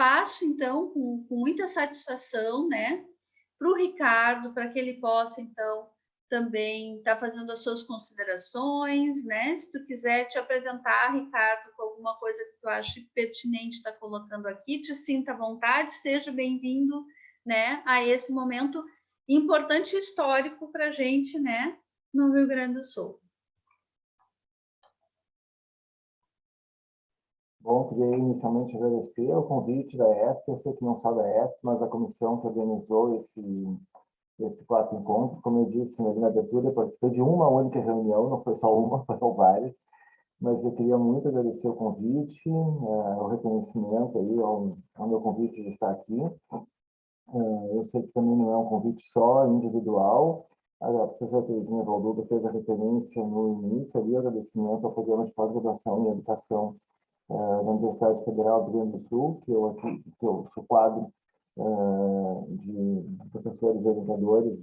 passo, então, com muita satisfação, né, para o Ricardo, para que ele possa, então, também estar fazendo as suas considerações, né? Se tu quiser te apresentar, Ricardo, com alguma coisa que tu ache pertinente estar colocando aqui, te sinta à vontade, seja bem-vindo, né, a esse momento importante e histórico para a gente, né, no Rio Grande do Sul. Bom, queria inicialmente agradecer o convite da ESP, eu sei que não só da ESP, mas da comissão que organizou esse quarto encontro. Como eu disse na abertura, eu participei de uma única reunião, não foi só uma, foram várias, mas eu queria muito agradecer o convite, o reconhecimento aí ao meu convite de estar aqui. Eu sei que também não é um convite só individual. A professora Terezinha Valduga fez a referência no início ali, agradecimento ao programa de pós-graduação em educação da Universidade Federal do Rio Grande do Sul, que eu sou quadro de professores e orientadores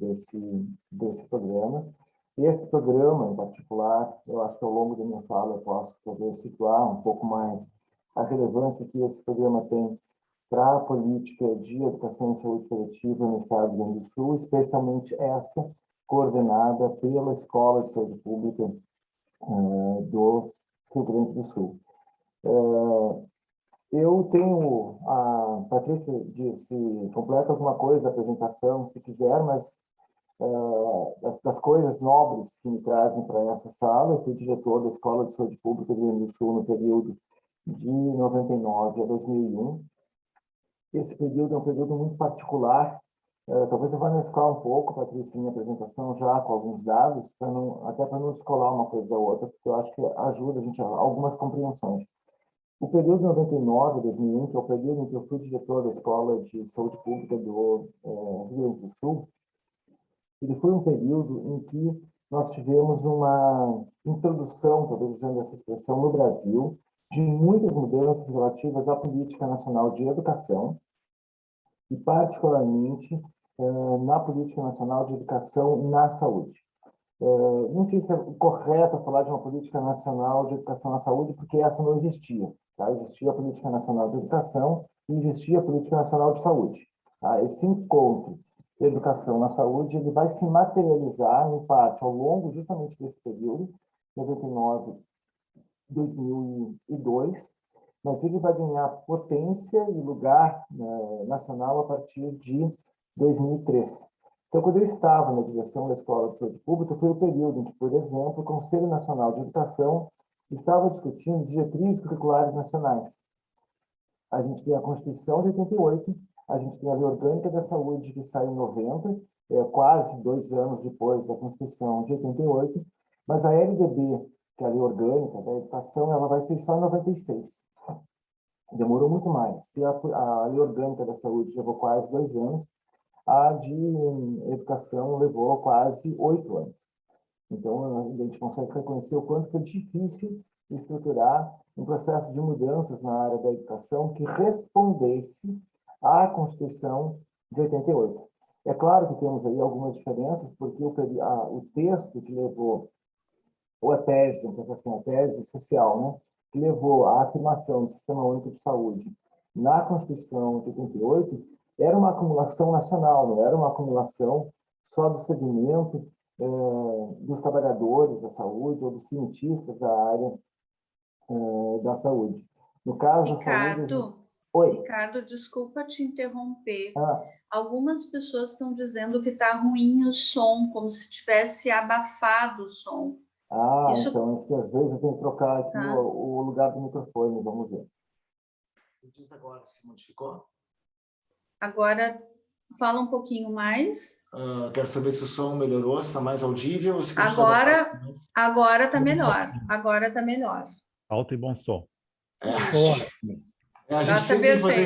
desse programa. E esse programa, em particular, eu acho que ao longo da minha fala eu posso poder situar um pouco mais a relevância que esse programa tem para a política de educação e saúde coletiva no estado do Rio Grande do Sul, especialmente essa coordenada pela Escola de Saúde Pública do Rio Grande do Sul. Eu tenho, a Patrícia disse, completa alguma coisa da apresentação, se quiser, mas das coisas nobres que me trazem para essa sala, eu fui diretor da Escola de Saúde Pública do Rio Grande do Sul no período de 99 a 2001. Esse período é um período muito particular. Talvez eu vá mesclar um pouco, Patrícia, minha apresentação já com alguns dados, até para não descolar uma coisa da outra, porque eu acho que ajuda a gente a algumas compreensões. O período 99 a 2001, que é o período em que eu fui diretor da Escola de Saúde Pública do Rio Grande do Sul, ele foi um período em que nós tivemos uma introdução, talvez usando essa expressão, no Brasil, de muitas mudanças relativas à política nacional de educação e, particularmente, na política nacional de educação na saúde. Não sei se é correto falar de uma política nacional de educação na saúde, porque essa não existia. Tá? Existia a política nacional de educação e existia a política nacional de saúde. Tá? Esse encontro de educação na saúde ele vai se materializar, em parte, ao longo justamente desse período, 99 2002, mas ele vai ganhar potência e lugar nacional a partir de 2003. Então, quando eu estava na direção da Escola de Saúde Pública, foi o período em que, por exemplo, o Conselho Nacional de Educação estava discutindo diretrizes curriculares nacionais. A gente tem a Constituição de 88, a gente tem a Lei Orgânica da Saúde, que sai em 90, quase 2 anos depois da Constituição de 88, mas a LDB, que é a Lei Orgânica da Educação, ela vai ser só em 96. Demorou muito mais. Se a Lei Orgânica da Saúde levou quase 2 anos, a de educação levou quase 8 anos. Então, a gente consegue reconhecer o quanto foi difícil estruturar um processo de mudanças na área da educação que respondesse à Constituição de 88. É claro que temos aí algumas diferenças, porque o texto que levou, ou a tese, então, assim, a tese social, né, que levou à afirmação do Sistema Único de Saúde na Constituição de 88, era uma acumulação nacional, não era uma acumulação só do segmento dos trabalhadores da saúde ou dos cientistas da área da saúde. No caso Ricardo, da saúde... Oi. Ricardo, desculpa te interromper. Ah. Algumas pessoas estão dizendo que está ruim o som, como se tivesse abafado o som. Então acho que às vezes eu tenho que trocar aqui o lugar do microfone, vamos ver. Me diz agora se modificou. Agora, fala um pouquinho mais. Quero saber se o som melhorou, se está mais audível. Ou se agora está melhor. Agora está melhor. Alto e bom som. A gente sempre tem que fazer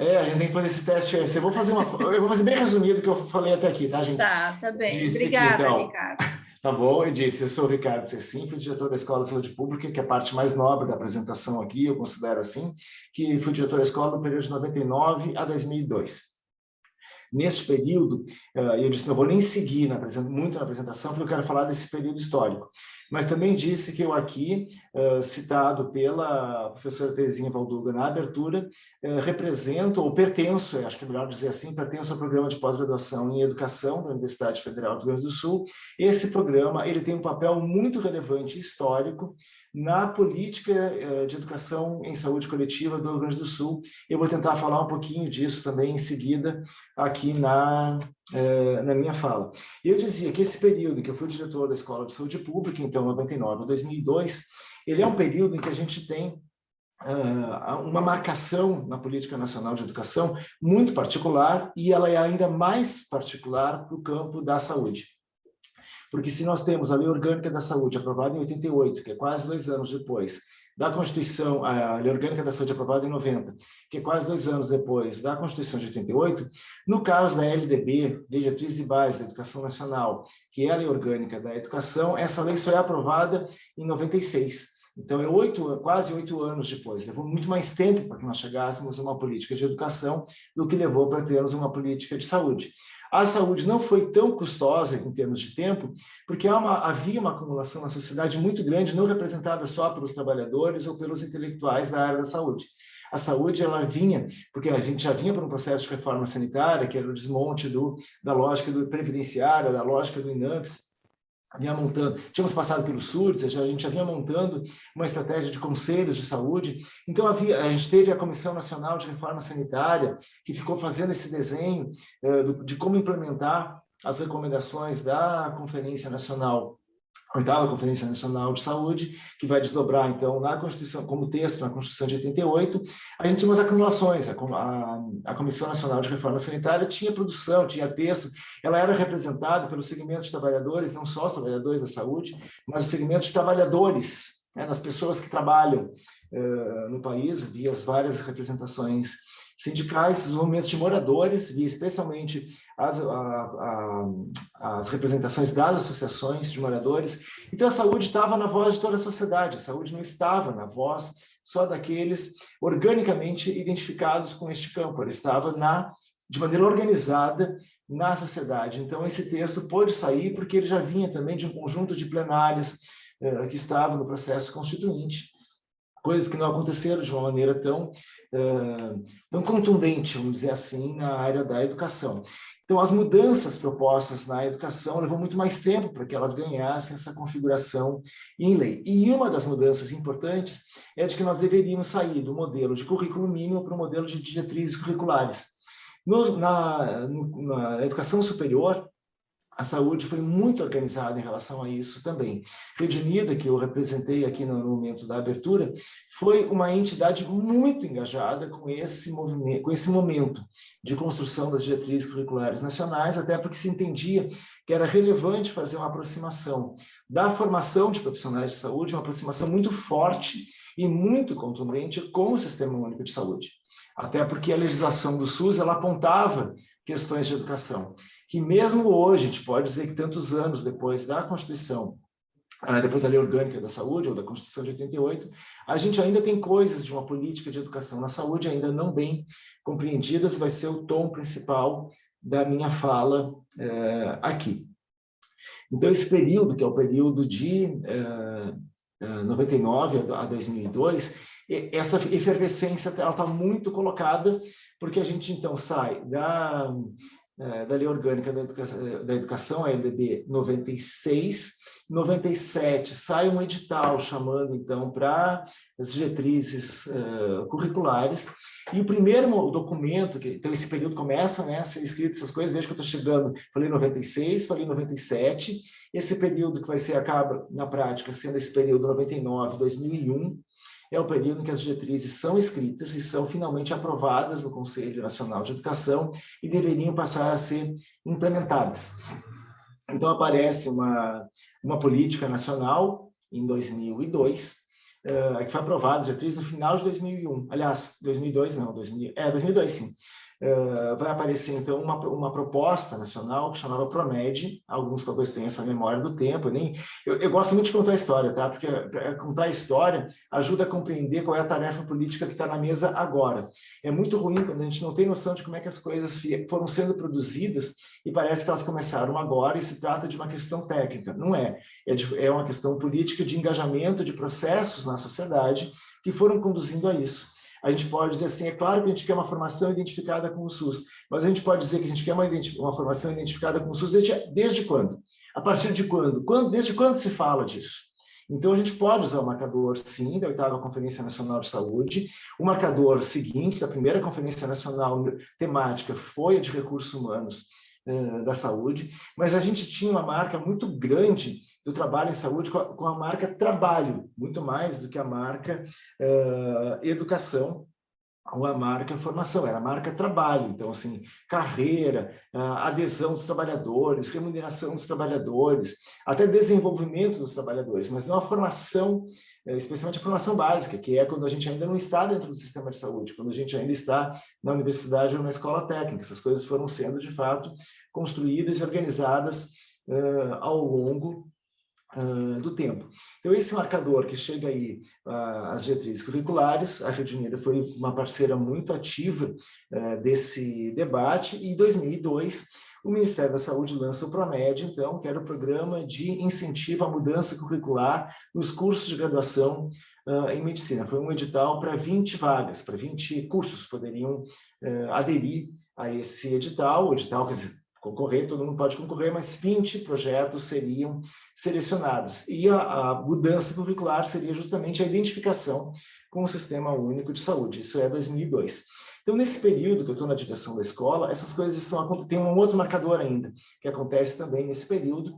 a gente tem que fazer esse teste. Eu vou fazer bem resumido o que eu falei até aqui, tá, gente? Tá bem. Obrigada, Ricardo. Tá bom, eu sou o Ricardo Cecim, fui diretor da Escola de Saúde Pública, que é a parte mais nobre da apresentação aqui, eu considero assim, que fui diretor da escola no período de 99 a 2002. Nesse período, eu disse, não vou nem seguir muito na apresentação, porque eu quero falar desse período histórico. mas também disse que eu aqui, citado pela professora Terezinha Valduga na abertura, represento, ou pertenço, acho que é melhor dizer assim, pertenço ao programa de pós-graduação em Educação da Universidade Federal do Rio Grande do Sul. Esse programa ele tem um papel muito relevante e histórico na política de educação em saúde coletiva do Rio Grande do Sul. Eu vou tentar falar um pouquinho disso também em seguida aqui na minha fala. Eu dizia que esse período que eu fui diretor da Escola de Saúde Pública, então 99 a 2002, ele é um período em que a gente tem uma marcação na política nacional de educação muito particular, e ela é ainda mais particular para o campo da saúde. Porque se nós temos a Lei Orgânica da Saúde, aprovada em 88, que é quase 2 anos depois, da Constituição, a Lei Orgânica da Saúde, aprovada em 90, que é quase 2 anos depois da Constituição de 88, no caso da LDB, Lei de Diretrizes e Bases da Educação Nacional, que é a Lei Orgânica da Educação, essa lei só é aprovada em 96. Então, é quase 8 anos depois. Levou muito mais tempo para que nós chegássemos a uma política de educação do que levou para termos uma política de saúde. A saúde não foi tão custosa em termos de tempo, porque havia uma acumulação na sociedade muito grande, não representada só pelos trabalhadores ou pelos intelectuais da área da saúde. A saúde, ela vinha, porque a gente já vinha para um processo de reforma sanitária, que era o desmonte da lógica do previdenciário, da lógica do INAMPS, tínhamos passado pelo SURS, a gente já vinha montando uma estratégia de conselhos de saúde. Então, a gente teve a Comissão Nacional de Reforma Sanitária, que ficou fazendo esse desenho de como implementar as recomendações da Conferência Nacional, a 8ª Conferência Nacional de Saúde, que vai desdobrar, então, na Constituição, como texto na Constituição de 88, a gente tinha umas acumulações. A Comissão Nacional de Reforma Sanitária tinha produção, tinha texto, ela era representada pelo segmento de trabalhadores, não só os trabalhadores da saúde, mas o segmento de trabalhadores, das pessoas que trabalham no país, via as várias representações sindicais, os movimentos de moradores, via especialmente as representações das associações de moradores. Então, a saúde estava na voz de toda a sociedade, a saúde não estava na voz só daqueles organicamente identificados com este campo, ela estava de maneira organizada na sociedade. Então, esse texto pôde sair porque ele já vinha também de um conjunto de plenárias que estavam no processo constituinte, coisas que não aconteceram de uma maneira tão contundente, vamos dizer assim, na área da educação. Então, as mudanças propostas na educação levou muito mais tempo para que elas ganhassem essa configuração em lei. E uma das mudanças importantes é de que nós deveríamos sair do modelo de currículo mínimo para o modelo de diretrizes curriculares. Na educação superior, a saúde foi muito organizada em relação a isso também. Rede Unida, que eu representei aqui no momento da abertura, foi uma entidade muito engajada com esse movimento, com esse momento de construção das diretrizes curriculares nacionais, até porque se entendia que era relevante fazer uma aproximação da formação de profissionais de saúde, uma aproximação muito forte e muito contundente com o Sistema Único de Saúde. Até porque a legislação do SUS, ela apontava questões de educação, que mesmo hoje, a gente pode dizer que tantos anos depois da Constituição, depois da Lei Orgânica da Saúde, ou da Constituição de 88, a gente ainda tem coisas de uma política de educação na saúde ainda não bem compreendidas, vai ser o tom principal da minha fala aqui. Então, esse período, que é o período de 99 a 2002, essa efervescência está muito colocada, porque a gente, então, sai da Lei Orgânica da Educação, a LDB 96, 97 sai um edital chamando, então, para as diretrizes curriculares, e o primeiro documento, então esse período começa, a ser escrito essas coisas, veja que eu estou chegando, falei 96, falei 97, esse período que acaba, na prática, sendo esse período 99, 2001, é o período em que as diretrizes são escritas e são finalmente aprovadas no Conselho Nacional de Educação e deveriam passar a ser implementadas. Então, aparece uma política nacional em 2002, que foi aprovada, as diretrizes, no final de 2001. Aliás, 2002 não, 2002 sim. vai aparecer, então, uma proposta nacional que chamava PROMED. Alguns talvez tenham essa memória do tempo. Eu gosto muito de contar a história, tá? Porque contar a história ajuda a compreender qual é a tarefa política que está na mesa agora. É muito ruim quando a gente não tem noção de como é que as coisas foram sendo produzidas e parece que elas começaram agora e se trata de uma questão técnica. Não é. É uma questão política de engajamento de processos na sociedade que foram conduzindo a isso. A gente pode dizer assim, é claro que a gente quer uma formação identificada com o SUS, mas a gente pode dizer que a gente quer uma formação identificada com o SUS desde quando? A partir de quando? Desde quando se fala disso? Então, a gente pode usar o marcador, sim, da 8ª Conferência Nacional de Saúde. O marcador seguinte, da primeira Conferência Nacional temática, foi a de Recursos Humanos da Saúde, mas a gente tinha uma marca muito grande do trabalho em saúde com a marca trabalho, muito mais do que a marca educação ou a marca formação, era a marca trabalho. Então, assim, carreira, adesão dos trabalhadores, remuneração dos trabalhadores, até desenvolvimento dos trabalhadores, mas não a formação, especialmente a formação básica, que é quando a gente ainda não está dentro do sistema de saúde, quando a gente ainda está na universidade ou na escola técnica. Essas coisas foram sendo, de fato, construídas e organizadas ao longo do tempo. Então, esse marcador que chega aí às diretrizes curriculares, a Rede Unida foi uma parceira muito ativa desse debate, e em 2002, o Ministério da Saúde lança o PROMED, então, que era o Programa de Incentivo à Mudança Curricular nos cursos de graduação em medicina. Foi um edital para 20 vagas, para 20 cursos poderiam aderir a esse edital. O edital, quer dizer, concorrer, todo mundo pode concorrer, mas 20 projetos seriam selecionados. E a mudança curricular seria justamente a identificação com o Sistema Único de Saúde. Isso é 2002. Então, nesse período que eu estou na direção da escola, essas coisas estão... Tem um outro marcador ainda, que acontece também nesse período,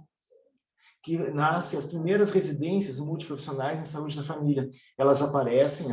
que nasce as primeiras residências multiprofissionais em saúde da família. Elas aparecem,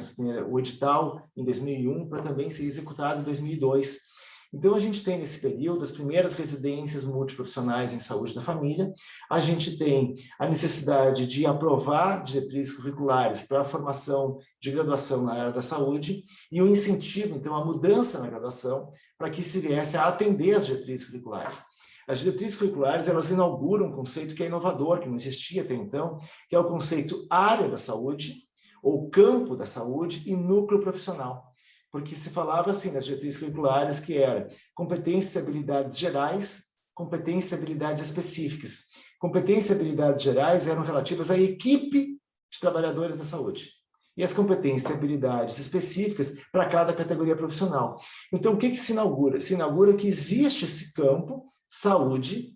o edital, em 2001, para também ser executado em 2002. Então, a gente tem, nesse período, as primeiras residências multiprofissionais em saúde da família. A gente tem a necessidade de aprovar diretrizes curriculares para a formação de graduação na área da saúde e o incentivo, então, à mudança na graduação para que se viesse a atender as diretrizes curriculares. As diretrizes curriculares, elas inauguram um conceito que é inovador, que não existia até então, que é o conceito área da saúde, ou campo da saúde e núcleo profissional. Porque se falava assim nas diretrizes curriculares que era competências e habilidades gerais, competências e habilidades específicas. Competências e habilidades gerais eram relativas à equipe de trabalhadores da saúde. E as competências e habilidades específicas para cada categoria profissional. Então, o que se inaugura? Se inaugura que existe esse campo, saúde,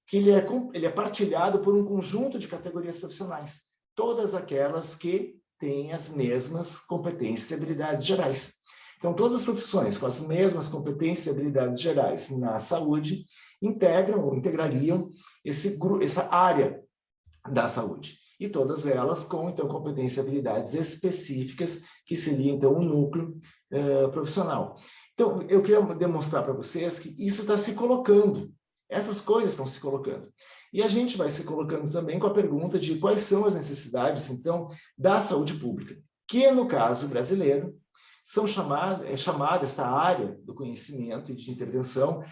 que ele é partilhado por um conjunto de categorias profissionais. Todas aquelas que têm as mesmas competências e habilidades gerais. Então, todas as profissões com as mesmas competências e habilidades gerais na saúde integram ou integrariam essa área da saúde. E todas elas com, então, competências e habilidades específicas, que seria, então, um núcleo profissional. Então, eu queria demonstrar para vocês que isso está se colocando. Essas coisas estão se colocando. E a gente vai se colocando também com a pergunta de quais são as necessidades, então, da saúde pública, que, no caso brasileiro, é chamada esta área do conhecimento e de intervenção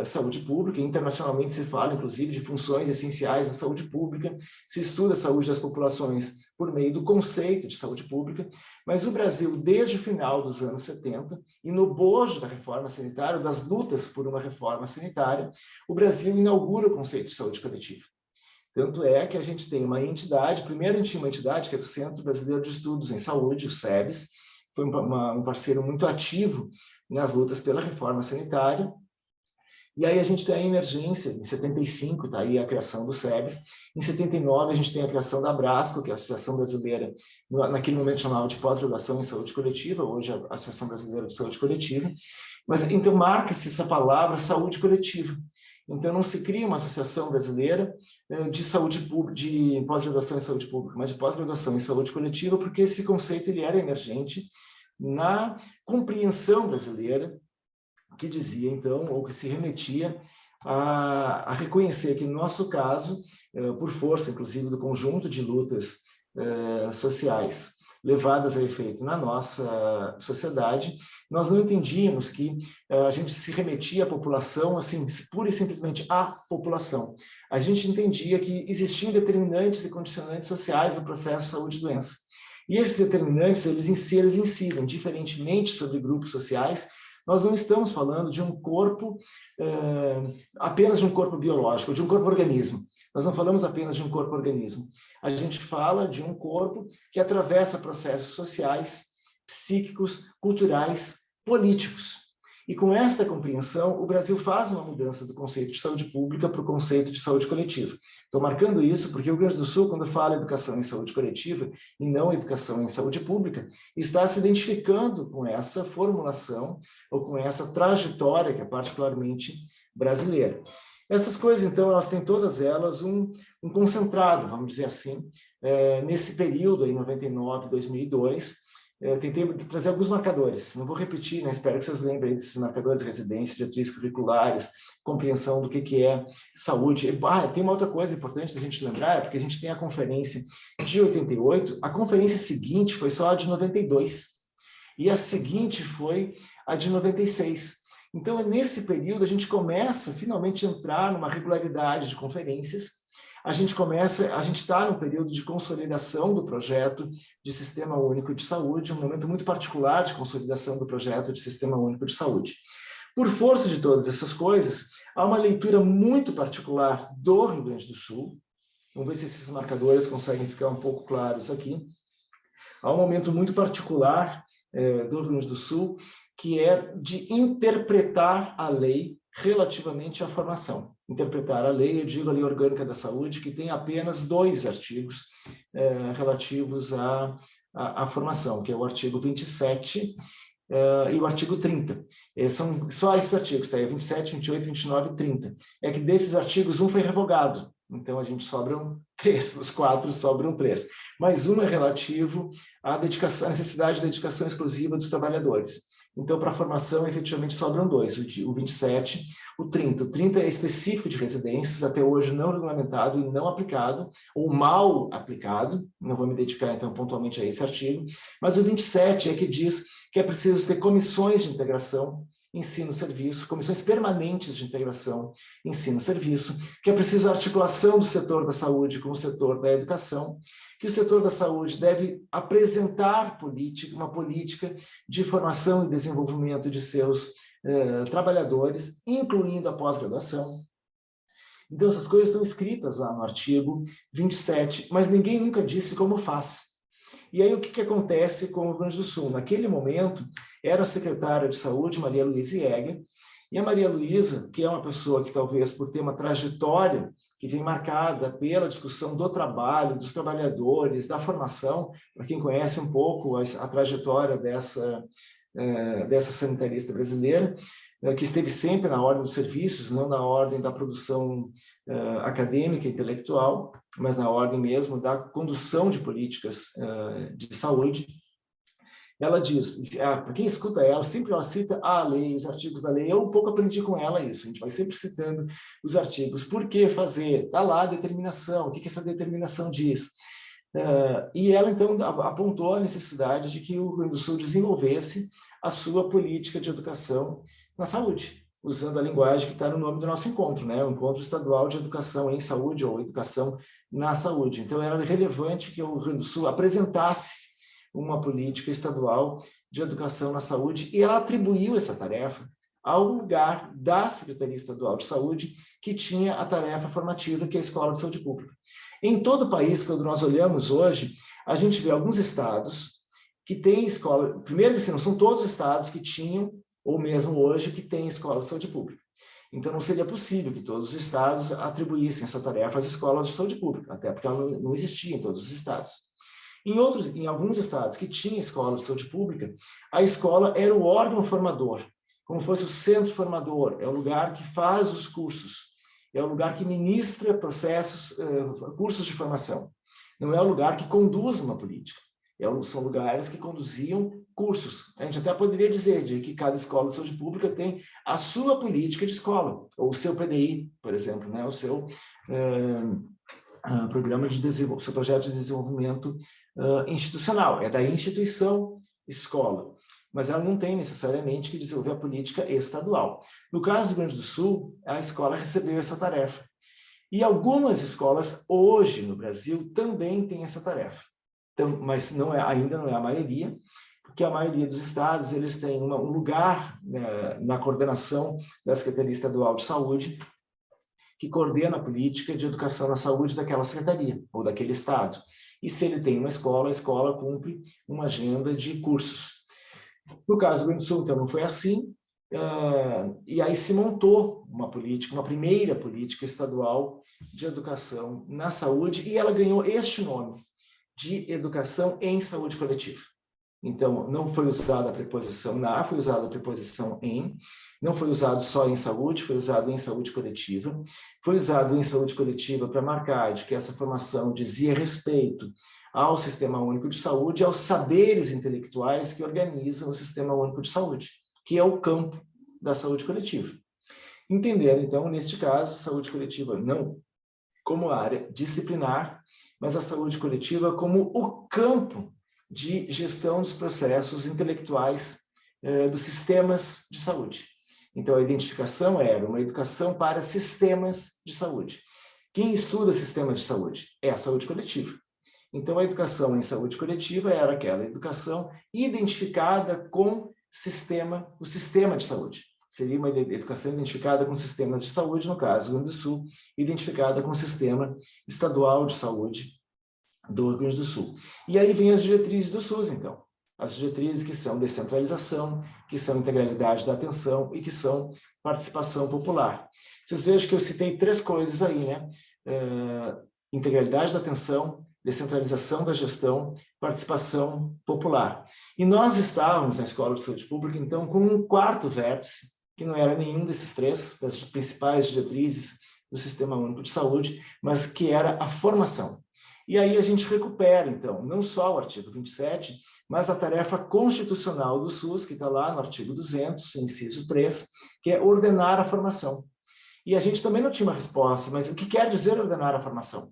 saúde pública. Internacionalmente se fala, inclusive, de funções essenciais da saúde pública, se estuda a saúde das populações por meio do conceito de saúde pública, mas o Brasil, desde o final dos anos 70, e no bojo da reforma sanitária, das lutas por uma reforma sanitária, o Brasil inaugura o conceito de saúde coletiva. Tanto é que a gente tem uma entidade, primeiro a gente tinha uma entidade, que é o Centro Brasileiro de Estudos em Saúde, o SEBS, foi um parceiro muito ativo nas lutas pela reforma sanitária. E aí a gente tem a emergência, em 75, está aí a criação do SEBS. Em 79, a gente tem a criação da Abrasco, que é a Associação Brasileira, naquele momento chamava de Pós-Graduação em Saúde Coletiva, hoje é a Associação Brasileira de Saúde Coletiva. Mas então marca-se essa palavra saúde coletiva. Então não se cria uma associação brasileira de saúde pública, de pós-graduação em saúde pública, mas de pós-graduação em saúde coletiva, porque esse conceito ele era emergente na compreensão brasileira, que dizia então, ou que se remetia a reconhecer que no nosso caso, por força inclusive do conjunto de lutas sociais levadas a efeito na nossa sociedade, nós não entendíamos que a gente se remetia à população, assim, pura e simplesmente à população. A gente entendia que existiam determinantes e condicionantes sociais no processo de saúde e doença. E esses determinantes, eles incidem diferentemente sobre grupos sociais. Nós não estamos falando de um corpo, apenas de um corpo biológico, de um corpo-organismo. Nós não falamos apenas de um corpo-organismo. A gente fala de um corpo que atravessa processos sociais, psíquicos, culturais, políticos. E com esta compreensão, o Brasil faz uma mudança do conceito de saúde pública para o conceito de saúde coletiva. Estou marcando isso porque o Rio Grande do Sul, quando fala educação em saúde coletiva e não educação em saúde pública, está se identificando com essa formulação ou com essa trajetória que é particularmente brasileira. Essas coisas, então, elas têm todas elas um concentrado, vamos dizer assim, nesse período, aí, 99, 2002, eu tentei trazer alguns marcadores, não vou repetir, né? Espero que vocês lembrem desses marcadores de residência, diretrizes curriculares, compreensão do que é saúde. Tem uma outra coisa importante da gente lembrar, porque a gente tem a conferência de 88, a conferência seguinte foi só a de 92, e a seguinte foi a de 96. Então, nesse período, a gente começa finalmente a entrar numa regularidade de conferências. A gente está no período de consolidação do projeto de Sistema Único de Saúde, um momento muito particular de consolidação do projeto de Sistema Único de Saúde. Por força de todas essas coisas, há uma leitura muito particular do Rio Grande do Sul. Vamos ver se esses marcadores conseguem ficar um pouco claros aqui. Há um momento muito particular do Rio Grande do Sul, que é de interpretar a lei relativamente à formação. Interpretar a lei, eu digo a Lei Orgânica da Saúde, que tem apenas 2 artigos relativos à formação, que é o artigo 27 e o artigo 30. São só esses artigos, tá? 27, 28, 29 e 30. É que desses artigos, um foi revogado, então a gente sobram 3, dos 4 sobram 3. Mas um é relativo à necessidade de dedicação exclusiva dos trabalhadores. Então, para a formação, efetivamente, sobram 2, o 27, o 30. O 30 é específico de residências, até hoje não regulamentado e não aplicado, ou mal aplicado, não vou me dedicar, então, pontualmente a esse artigo, mas o 27 é que diz que é preciso ter comissões de integração, ensino-serviço, comissões permanentes de integração, ensino-serviço, que é preciso a articulação do setor da saúde com o setor da educação, que o setor da saúde deve apresentar uma política de formação e desenvolvimento de seus trabalhadores, incluindo a pós-graduação. Então, essas coisas estão escritas lá no artigo 27, mas ninguém nunca disse como faz. E aí, o que acontece com o Rio Grande do Sul? Naquele momento, era a secretária de saúde, Maria Luísa Jäger, e a Maria Luísa, que é uma pessoa que talvez por ter uma trajetória que vem marcada pela discussão do trabalho, dos trabalhadores, da formação, para quem conhece um pouco a trajetória dessa sanitarista brasileira, que esteve sempre na ordem dos serviços, não na ordem da produção acadêmica e intelectual, mas na ordem mesmo da condução de políticas de saúde. Ela diz, para quem escuta ela, sempre ela cita a lei, os artigos da lei. Eu um pouco aprendi com ela isso, a gente vai sempre citando os artigos. Por que fazer? Está lá a determinação, o que essa determinação diz? E ela, então, apontou a necessidade de que o Rio Grande do Sul desenvolvesse a sua política de educação na saúde, usando a linguagem que está no nome do nosso encontro, né? O Encontro Estadual de Educação em Saúde, ou Educação na Saúde. Então, era relevante que o Rio Grande do Sul apresentasse uma política estadual de educação na saúde, e ela atribuiu essa tarefa ao lugar da Secretaria Estadual de Saúde, que tinha a tarefa formativa, que é a Escola de Saúde Pública. Em todo o país, quando nós olhamos hoje, a gente vê alguns estados que têm escola... Primeiro, não são todos os estados que tinham, ou mesmo hoje, que têm escola de saúde pública. Então, não seria possível que todos os estados atribuíssem essa tarefa às escolas de saúde pública, até porque ela não existia em todos os estados. Em alguns estados que tinham escola de saúde pública, a escola era o órgão formador, como fosse o centro formador, é o lugar que faz os cursos, é o lugar que ministra cursos de formação. Não é o lugar que conduz uma política. São lugares que conduziam cursos. A gente até poderia dizer que cada escola de saúde pública tem a sua política de escola, ou o seu PDI, por exemplo, né? programa de desenvolvimento, seu projeto de desenvolvimento institucional, é da instituição escola, mas ela não tem necessariamente que desenvolver a política estadual. No caso do Rio Grande do Sul, a escola recebeu essa tarefa. E algumas escolas, hoje no Brasil, também têm essa tarefa. Então, mas ainda não é a maioria, porque a maioria dos estados eles têm um lugar, né, na coordenação da Secretaria Estadual de Saúde, que coordena a política de educação na saúde daquela secretaria ou daquele estado. E se ele tem uma escola, a escola cumpre uma agenda de cursos. No caso do Rio Grande do Sul, então, não foi assim, e aí se montou uma política, uma primeira política estadual de educação na saúde, e ela ganhou este nome, de educação em saúde coletiva. Então, não foi usada a preposição na, foi usada a preposição em, não foi usado só em saúde, foi usado em saúde coletiva. Foi usado em saúde coletiva para marcar de que essa formação dizia respeito ao Sistema Único de Saúde e aos saberes intelectuais que organizam o Sistema Único de Saúde, que é o campo da saúde coletiva. Entendendo, então, neste caso, saúde coletiva não como área disciplinar, mas a saúde coletiva como o campo de gestão dos processos intelectuais dos sistemas de saúde. Então, a identificação era uma educação para sistemas de saúde. Quem estuda sistemas de saúde? É a saúde coletiva. Então, a educação em saúde coletiva era aquela educação identificada com o sistema de saúde. Seria uma educação identificada com sistemas de saúde, no caso do Rio Grande do Sul, identificada com o Sistema Estadual de Saúde do Rio Grande do Sul. E aí vem as diretrizes do SUS, então. As diretrizes que são descentralização, que são integralidade da atenção e que são participação popular. Vocês vejam que eu citei 3 coisas aí, né? Integralidade da atenção, descentralização da gestão, participação popular. E nós estávamos na Escola de Saúde Pública, então, com um 4º vértice, que não era nenhum desses 3, das principais diretrizes do Sistema Único de Saúde, mas que era a formação. E aí a gente recupera, então, não só o artigo 27, mas a tarefa constitucional do SUS, que está lá no artigo 200, inciso 3, que é ordenar a formação. E a gente também não tinha uma resposta, mas o que quer dizer ordenar a formação?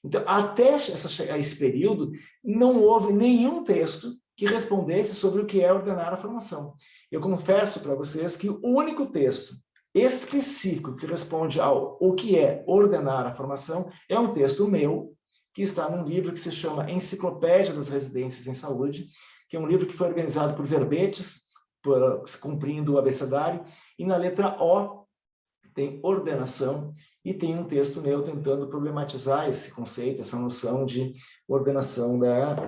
Então, até esse período, não houve nenhum texto que respondesse sobre o que é ordenar a formação. Eu confesso para vocês que o único texto específico que responde ao o que é ordenar a formação é um texto meu, que está num livro que se chama Enciclopédia das Residências em Saúde, que é um livro que foi organizado por verbetes, cumprindo o abecedário, e na letra O tem ordenação, e tem um texto meu tentando problematizar esse conceito, essa noção de ordenação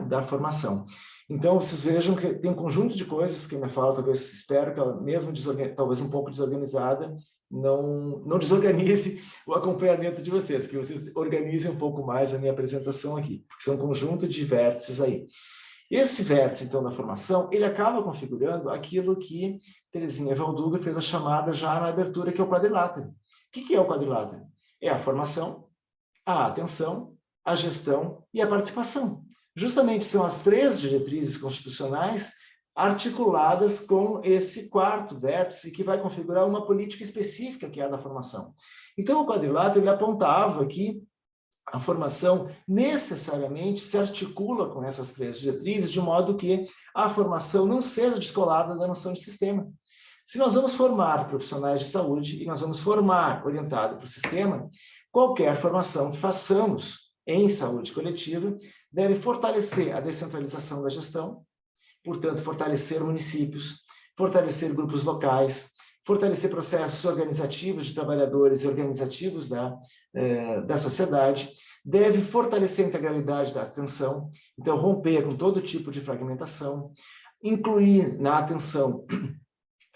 da formação. Então, vocês vejam que tem um conjunto de coisas que me falam, talvez, espero que ela, mesmo talvez um pouco desorganizada, não desorganize o acompanhamento de vocês, que vocês organizem um pouco mais a minha apresentação aqui, porque são um conjunto de vértices aí. Esse vértice, então, da formação, ele acaba configurando aquilo que Terezinha Valduga fez a chamada já na abertura, que é o quadrilátero. O que é o quadrilátero? É a formação, a atenção, a gestão e a participação. Justamente são as 3 diretrizes constitucionais articuladas com esse 4º vértice que vai configurar uma política específica que é a da formação. Então, o quadrilátero ele apontava que a formação necessariamente se articula com essas 3 diretrizes, de modo que a formação não seja descolada da noção de sistema. Se nós vamos formar profissionais de saúde e nós vamos formar orientado para o sistema, qualquer formação que façamos em saúde coletiva deve fortalecer a descentralização da gestão, portanto, fortalecer municípios, fortalecer grupos locais, fortalecer processos organizativos de trabalhadores e organizativos da sociedade, deve fortalecer a integralidade da atenção, então romper com todo tipo de fragmentação, incluir na atenção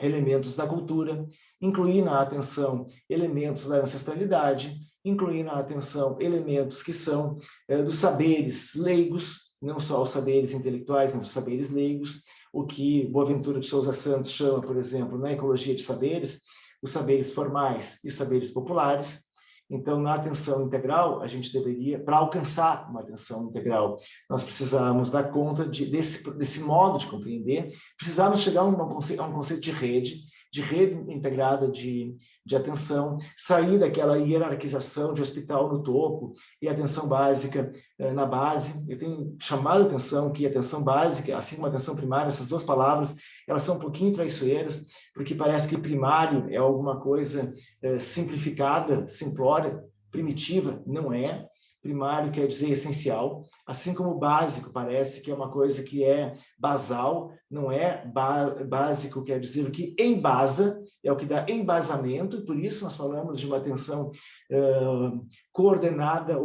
elementos da cultura, incluir na atenção elementos da ancestralidade, incluir na atenção elementos que são dos saberes leigos, não só os saberes intelectuais, mas os saberes leigos, o que Boaventura de Sousa Santos chama, por exemplo, na ecologia de saberes, os saberes formais e os saberes populares. Então, na atenção integral, a gente deveria, para alcançar uma atenção integral, nós precisamos dar conta desse modo de compreender, precisamos chegar a um conceito de rede de rede integrada de atenção, sair daquela hierarquização de hospital no topo e atenção básica na base. Eu tenho chamado a atenção que a atenção básica, assim como a atenção primária, essas duas palavras, elas são um pouquinho traiçoeiras, porque parece que primário é alguma coisa simplificada, simplória, primitiva. Não é. Primário quer dizer essencial, assim como básico parece que é uma coisa que é basal, não é. Básico quer dizer o que embasa, é o que dá embasamento, e por isso nós falamos de uma atenção coordenada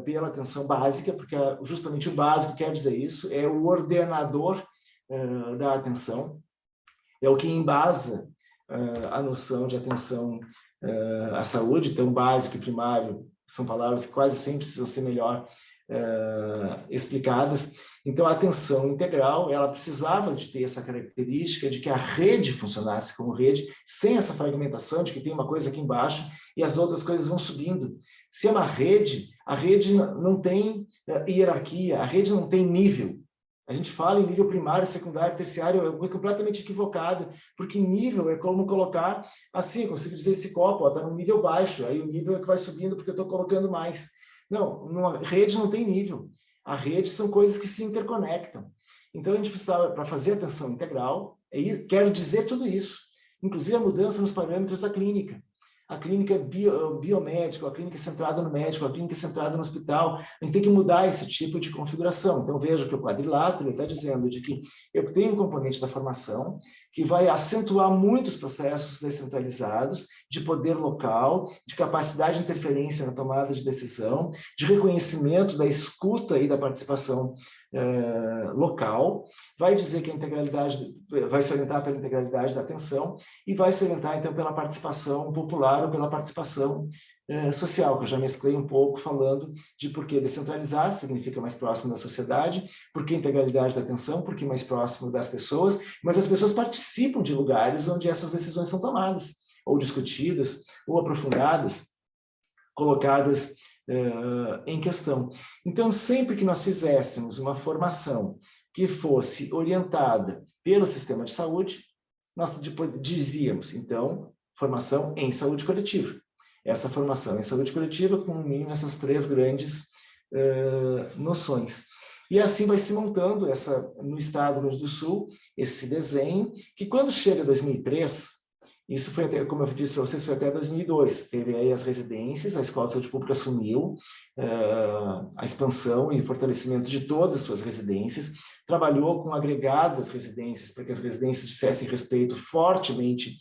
pela atenção básica, porque justamente o básico quer dizer isso, é o ordenador da atenção, é o que embasa a noção de atenção à saúde. Então, básico e primário são palavras que quase sempre precisam ser melhor explicadas. Então, a atenção integral, ela precisava de ter essa característica de que a rede funcionasse como rede, sem essa fragmentação de que tem uma coisa aqui embaixo e as outras coisas vão subindo. Se é uma rede, a rede não tem hierarquia, a rede não tem nível. A gente fala em nível primário, secundário, terciário, é completamente equivocado, porque nível é como colocar, assim, eu consigo dizer esse copo está no nível baixo, aí o nível é que vai subindo porque eu estou colocando mais. Não, a rede não tem nível. A rede são coisas que se interconectam. Então, a gente precisava, para fazer atenção integral, quero dizer tudo isso, inclusive a mudança nos parâmetros da clínica. A clínica biomédica, a clínica centrada no médico, a clínica centrada no hospital, a gente tem que mudar esse tipo de configuração. Então, vejo que o quadrilátero está dizendo de que eu tenho um componente da formação que vai acentuar muitos processos descentralizados, de poder local, de capacidade de interferência na tomada de decisão, de reconhecimento da escuta e da participação local, vai dizer que a integralidade vai se orientar pela integralidade da atenção e vai se orientar, então, pela participação popular ou pela participação social, que eu já mesclei um pouco falando de por que descentralizar significa mais próximo da sociedade, por que integralidade da atenção, porque mais próximo das pessoas, mas as pessoas participam de lugares onde essas decisões são tomadas, ou discutidas, ou aprofundadas, colocadas em questão. Então, sempre que nós fizéssemos uma formação que fosse orientada pelo sistema de saúde, nós dizíamos, então, formação em saúde coletiva. Essa formação em saúde coletiva, com no mínimo essas três grandes noções. E assim vai se montando no estado do Rio Grande do Sul, esse desenho, que quando chega 2003, isso foi até, como eu disse para vocês, foi até 2002. Teve aí as residências, a Escola de Saúde Pública assumiu a expansão e fortalecimento de todas as suas residências, trabalhou com agregado às residências, para que as residências dissessem respeito fortemente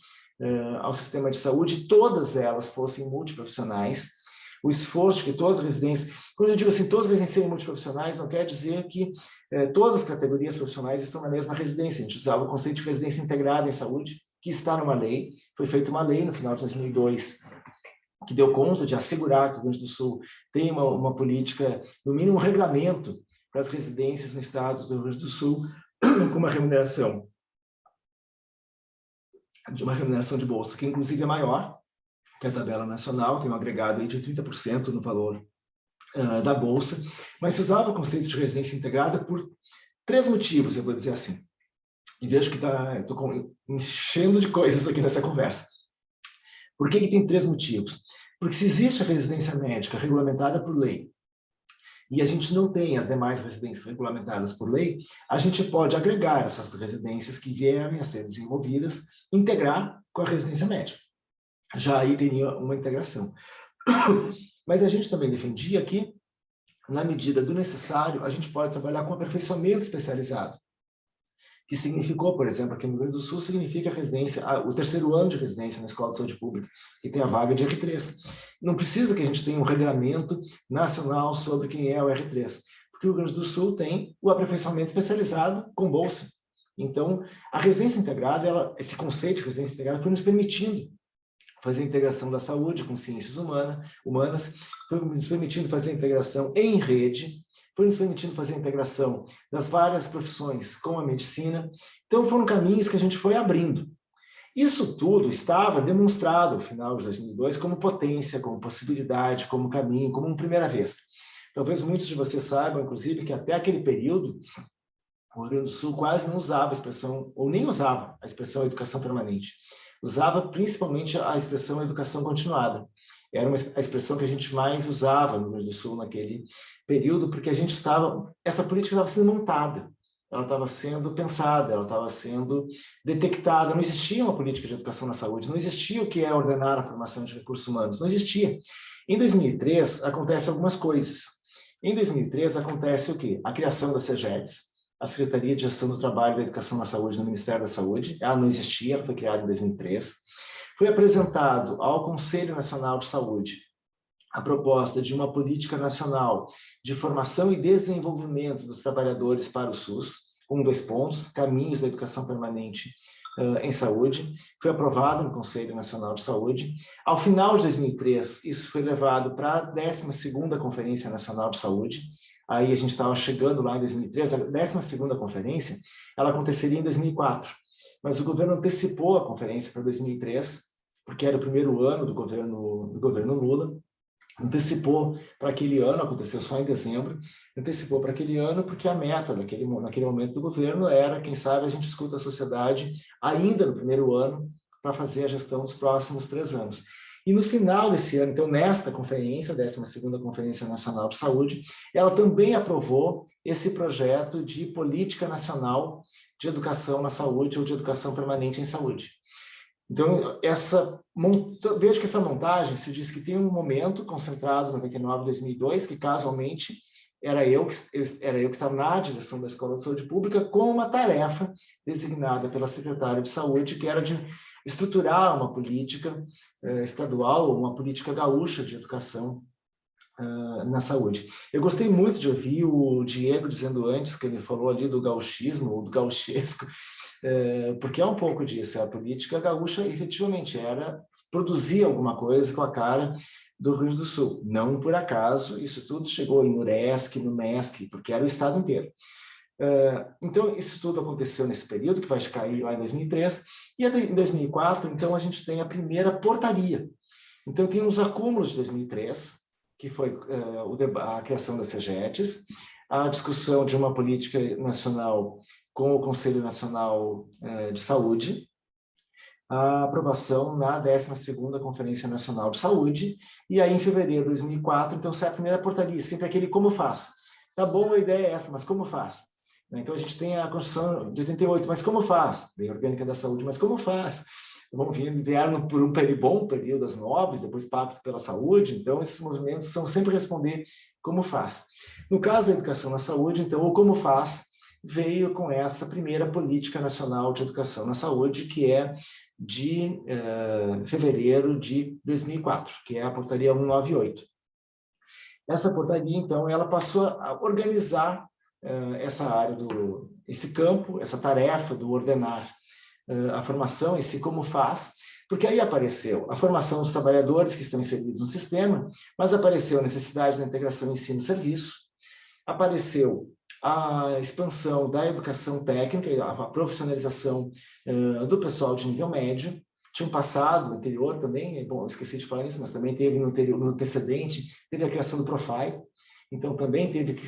ao sistema de saúde, todas elas fossem multiprofissionais. O esforço de que todas as residências, quando eu digo assim, todas as residências serem multiprofissionais, não quer dizer que todas as categorias profissionais estão na mesma residência. A gente usava o conceito de residência integrada em saúde, que está numa lei, foi feita uma lei no final de 2002, que deu conta de assegurar que o Rio Grande do Sul tem uma política, no mínimo um regulamento para as residências no estado do Rio Grande do Sul, com uma remuneração de bolsa, que inclusive é maior que a tabela nacional, tem um agregado aí de 30% no valor da bolsa, mas se usava o conceito de residência integrada por 3 motivos, eu vou dizer assim. E vejo que estou enchendo de coisas aqui nessa conversa. Por que tem 3 motivos? Porque se existe a residência médica regulamentada por lei, e a gente não tem as demais residências regulamentadas por lei, a gente pode agregar essas residências que vierem a ser desenvolvidas, integrar com a residência médica. Já aí teria uma integração. Mas a gente também defendia que, na medida do necessário, a gente pode trabalhar com aperfeiçoamento especializado, que significou, por exemplo, aqui no Rio Grande do Sul, significa residência, o 3º ano de residência na Escola de Saúde Pública, que tem a vaga de R3. Não precisa que a gente tenha um regulamento nacional sobre quem é o R3, porque o Rio Grande do Sul tem o aperfeiçoamento especializado com bolsa. Então, a residência integrada, esse conceito de residência integrada foi nos permitindo fazer a integração da saúde com ciências humanas, foi nos permitindo fazer a integração em rede, foi nos permitindo fazer a integração das várias profissões com a medicina. Então, foram caminhos que a gente foi abrindo. Isso tudo estava demonstrado, no final de 2002, como potência, como possibilidade, como caminho, como uma primeira vez. Talvez muitos de vocês saibam, inclusive, que até aquele período, o Rio Grande do Sul quase não usava a expressão, ou nem usava a expressão educação permanente. usava principalmente a expressão educação continuada. Era a expressão que a gente mais usava no Rio Grande do Sul naquele período, porque essa política estava sendo montada, ela estava sendo pensada, ela estava sendo detectada. Não existia uma política de educação na saúde, não existia o que é ordenar a formação de recursos humanos, não existia. Em 2003, acontecem algumas coisas. Em 2003, acontece o quê? A criação da SEGEDS, a Secretaria de Gestão do Trabalho e da Educação na Saúde no Ministério da Saúde. Ela não existia, ela foi criada em 2003. Foi apresentado ao Conselho Nacional de Saúde a proposta de uma política nacional de formação e desenvolvimento dos trabalhadores para o SUS, com 2 pontos, caminhos da educação permanente em saúde. Foi aprovado no Conselho Nacional de Saúde. Ao final de 2003, isso foi levado para a 12ª Conferência Nacional de Saúde. Aí a gente estava chegando lá em 2003, a 12ª conferência, ela aconteceria em 2004. Mas o governo antecipou a conferência para 2003, porque era o primeiro ano do governo Lula, antecipou para aquele ano, aconteceu só em dezembro, antecipou para aquele ano porque a meta naquele momento do governo era, quem sabe, a gente escuta a sociedade ainda no primeiro ano para fazer a gestão dos próximos 3 anos. E no final desse ano, então, nesta conferência, 12ª Conferência Nacional de Saúde, ela também aprovou esse projeto de política nacional de educação na saúde ou de educação permanente em saúde. Então, vejo que essa montagem se diz que tem um momento concentrado em 99, 2002, que casualmente era eu que estava na direção da Escola de Saúde Pública com uma tarefa designada pela secretária de Saúde, que era de estruturar uma política estadual, uma política gaúcha de educação na saúde. Eu gostei muito de ouvir o Diego dizendo antes, que ele falou ali do gauchismo, ou do gauchesco, porque é um pouco disso. A política gaúcha efetivamente produzir alguma coisa com a cara do Rio Grande do Sul. Não por acaso, isso tudo chegou em URESC, no MESC, porque era o estado inteiro. Então, isso tudo aconteceu nesse período, que vai cair lá em 2003, e em 2004, então, a gente tem a primeira portaria. Então, tem os acúmulos de 2003, que foi a criação das SEGEDs, a discussão de uma política nacional com o Conselho Nacional de Saúde, a aprovação na 12ª Conferência Nacional de Saúde, e aí em fevereiro de 2004, então sai a primeira portaria, sempre aquele como faz. Tá bom, a ideia é essa, mas como faz? Então a gente tem a Constituição de 88, mas como faz? Lei Orgânica da Saúde, mas como faz? Vieram por um bom período das nobres, depois Pacto pela Saúde, então esses movimentos são sempre responder como faz. No caso da educação na saúde, então, o como faz veio com essa primeira política nacional de educação na saúde, que é de fevereiro de 2004, que é a portaria 198. Essa portaria, então, ela passou a organizar essa área, esse campo, essa tarefa do ordenar a formação, esse como faz, porque aí apareceu a formação dos trabalhadores que estão inseridos no sistema, mas apareceu a necessidade da integração ensino-serviço, apareceu a expansão da educação técnica, a profissionalização do pessoal de nível médio. Tinha um passado anterior também, bom, eu esqueci de falar isso, mas também teve no antecedente, teve a criação do Profile, então também teve que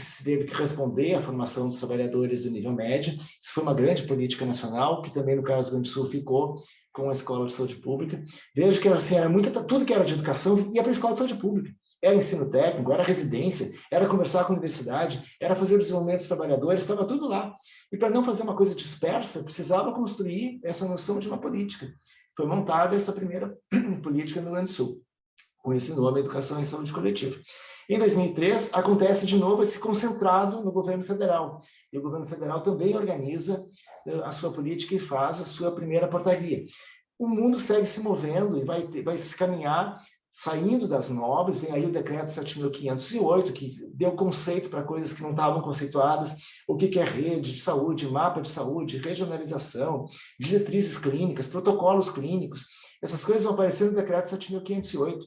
responder à formação dos trabalhadores do nível médio. Isso foi uma grande política nacional, que também no caso do Rio Grande do Sul ficou com a Escola de Saúde Pública. Vejo que assim, tudo que era de educação ia para a Escola de Saúde Pública. Era ensino técnico, era residência, era conversar com a universidade, era fazer o desenvolvimento dos trabalhadores, estava tudo lá. E para não fazer uma coisa dispersa, precisava construir essa noção de uma política. Foi montada essa primeira política no Rio Grande do Sul, com esse nome, Educação em Saúde Coletiva. Em 2003, acontece de novo esse concentrado no governo federal. E o governo federal também organiza a sua política e faz a sua primeira portaria. O mundo segue se movendo e vai se caminhar, saindo das nobres. Vem aí o decreto 7.508, que deu conceito para coisas que não estavam conceituadas, o que é rede de saúde, mapa de saúde, regionalização, diretrizes clínicas, protocolos clínicos. Essas coisas vão aparecer no decreto 7.508,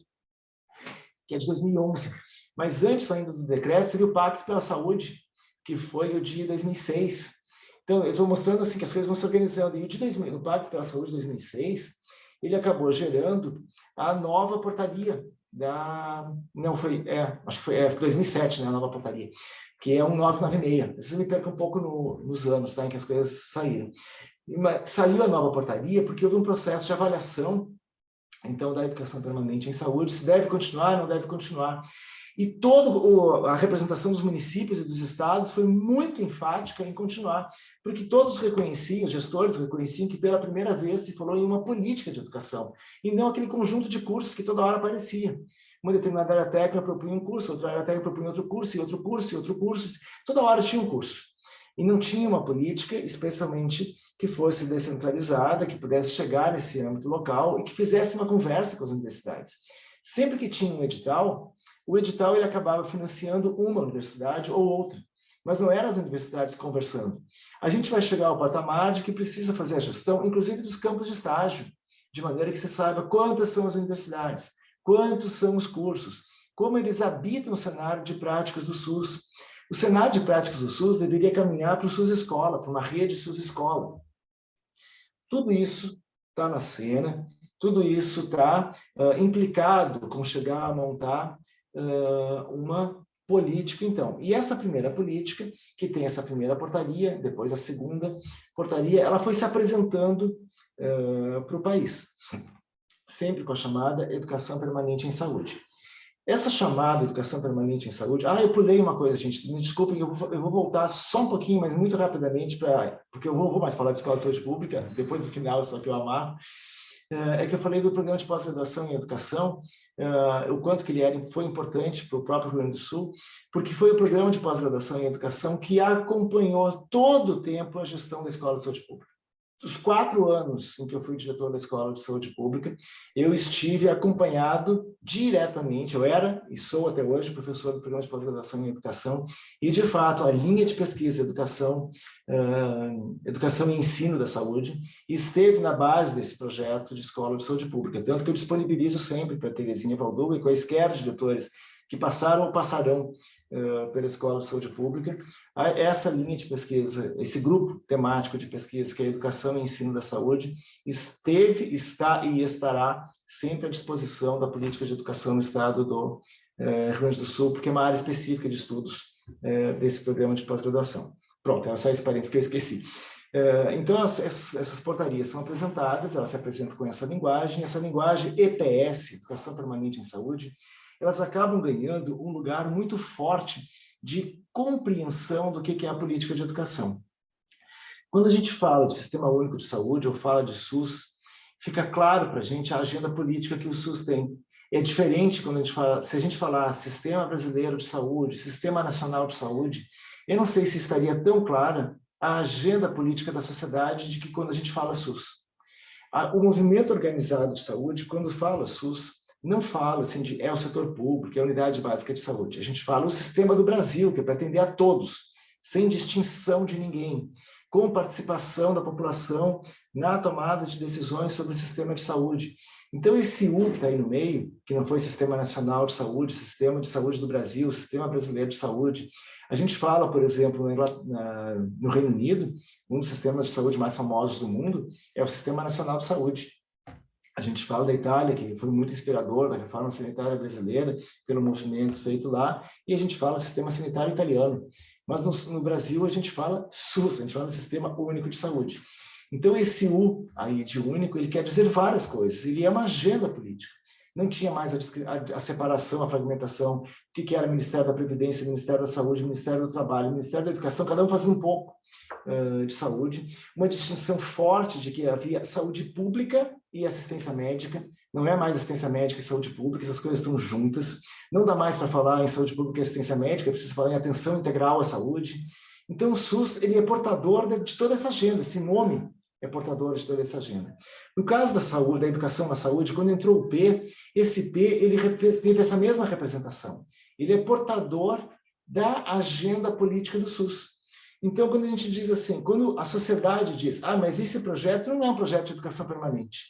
que é de 2011. Mas antes ainda do decreto, teve o Pacto pela Saúde, que foi o de 2006. Então, eu estou mostrando assim, que as coisas vão se organizando. E o Pacto pela Saúde de 2006, ele acabou gerando a nova portaria acho que foi 2007, né, a nova portaria, que é 1996. Vocês me percam um pouco nos anos, tá, em que as coisas saíram. saiu a nova portaria porque houve um processo de avaliação, então, da educação permanente em saúde, se deve continuar, não deve continuar. E toda a representação dos municípios e dos estados foi muito enfática em continuar, porque todos reconheciam, os gestores reconheciam que pela primeira vez se falou em uma política de educação, e não aquele conjunto de cursos que toda hora aparecia. Uma determinada área técnica propunha um curso, outra área técnica propunha outro curso, e outro curso, e outro curso, toda hora tinha um curso. E não tinha uma política, especialmente, que fosse descentralizada, que pudesse chegar nesse âmbito local e que fizesse uma conversa com as universidades. Sempre que tinha um edital, o edital ele acabava financiando uma universidade ou outra, mas não eram as universidades conversando. A gente vai chegar ao patamar de que precisa fazer a gestão, inclusive dos campos de estágio, de maneira que se saiba quantas são as universidades, quantos são os cursos, como eles habitam o cenário de práticas do SUS. O cenário de práticas do SUS deveria caminhar para o SUS Escola, para uma rede SUS Escola. Tudo isso está na cena, tudo isso está implicado com chegar a montar uma política, então. E essa primeira política, que tem essa primeira portaria, depois a segunda portaria, ela foi se apresentando para o país, sempre com a chamada Educação Permanente em Saúde. Essa chamada Educação Permanente em Saúde... eu pulei uma coisa, gente, me desculpem, eu vou voltar só um pouquinho, mas muito rapidamente, porque eu vou mais falar de Escola de Saúde Pública, depois do final, só que eu amarro. É que eu falei do programa de pós-graduação em educação, o quanto que ele foi importante para o próprio Rio Grande do Sul, porque foi o programa de pós-graduação em educação que acompanhou todo o tempo a gestão da Escola de Saúde Pública. Dos 4 anos em que eu fui diretor da Escola de Saúde Pública, eu estive acompanhado diretamente, eu era e sou até hoje professor do programa de pós-graduação em educação, e de fato a linha de pesquisa educação e ensino da saúde esteve na base desse projeto de Escola de Saúde Pública, tanto que eu disponibilizo sempre para a Terezinha Valduga e quaisquer diretores que passaram ou passarão pela Escola de Saúde Pública, essa linha de pesquisa, esse grupo temático de pesquisa, que é a Educação e Ensino da Saúde, esteve, está e estará sempre à disposição da política de educação no estado do Rio Grande do Sul, porque é uma área específica de estudos desse programa de pós-graduação. Pronto, era só esse parênteses que eu esqueci. Então, essas portarias são apresentadas, elas se apresentam com essa linguagem EPS, Educação Permanente em Saúde, elas acabam ganhando um lugar muito forte de compreensão do que é a política de educação. Quando a gente fala de Sistema Único de Saúde ou fala de SUS, fica claro para a gente a agenda política que o SUS tem. É diferente quando se a gente falar Sistema Brasileiro de Saúde, Sistema Nacional de Saúde, eu não sei se estaria tão clara a agenda política da sociedade de que quando a gente fala SUS. O movimento organizado de saúde, quando fala SUS, não fala assim é o setor público, é a unidade básica de saúde. A gente fala o sistema do Brasil, que é para atender a todos, sem distinção de ninguém, com participação da população na tomada de decisões sobre o sistema de saúde. Então, esse U que está aí no meio, que não foi Sistema Nacional de Saúde, Sistema de Saúde do Brasil, Sistema Brasileiro de Saúde, a gente fala, por exemplo, no Reino Unido, um dos sistemas de saúde mais famosos do mundo é o Sistema Nacional de Saúde. A gente fala da Itália, que foi muito inspirador da reforma sanitária brasileira, pelo movimento feito lá, e a gente fala Sistema Sanitário Italiano. Mas no Brasil a gente fala SUS, a gente fala Sistema Único de Saúde. Então esse U aí de único, ele quer dizer várias coisas, ele é uma agenda política. Não tinha mais a separação, a fragmentação, o que era Ministério da Previdência, Ministério da Saúde, Ministério do Trabalho, Ministério da Educação, cada um fazendo um pouco de saúde, uma distinção forte de que havia saúde pública e assistência médica, não é mais assistência médica e saúde pública, essas coisas estão juntas, não dá mais para falar em saúde pública e assistência médica, é preciso falar em atenção integral à saúde. Então o SUS ele é portador de toda essa agenda, esse nome é portador de toda essa agenda. No caso da saúde, da educação na saúde, quando entrou o P, esse P ele teve essa mesma representação, ele é portador da agenda política do SUS. Então, quando a gente diz assim, quando a sociedade diz, mas esse projeto não é um projeto de educação permanente,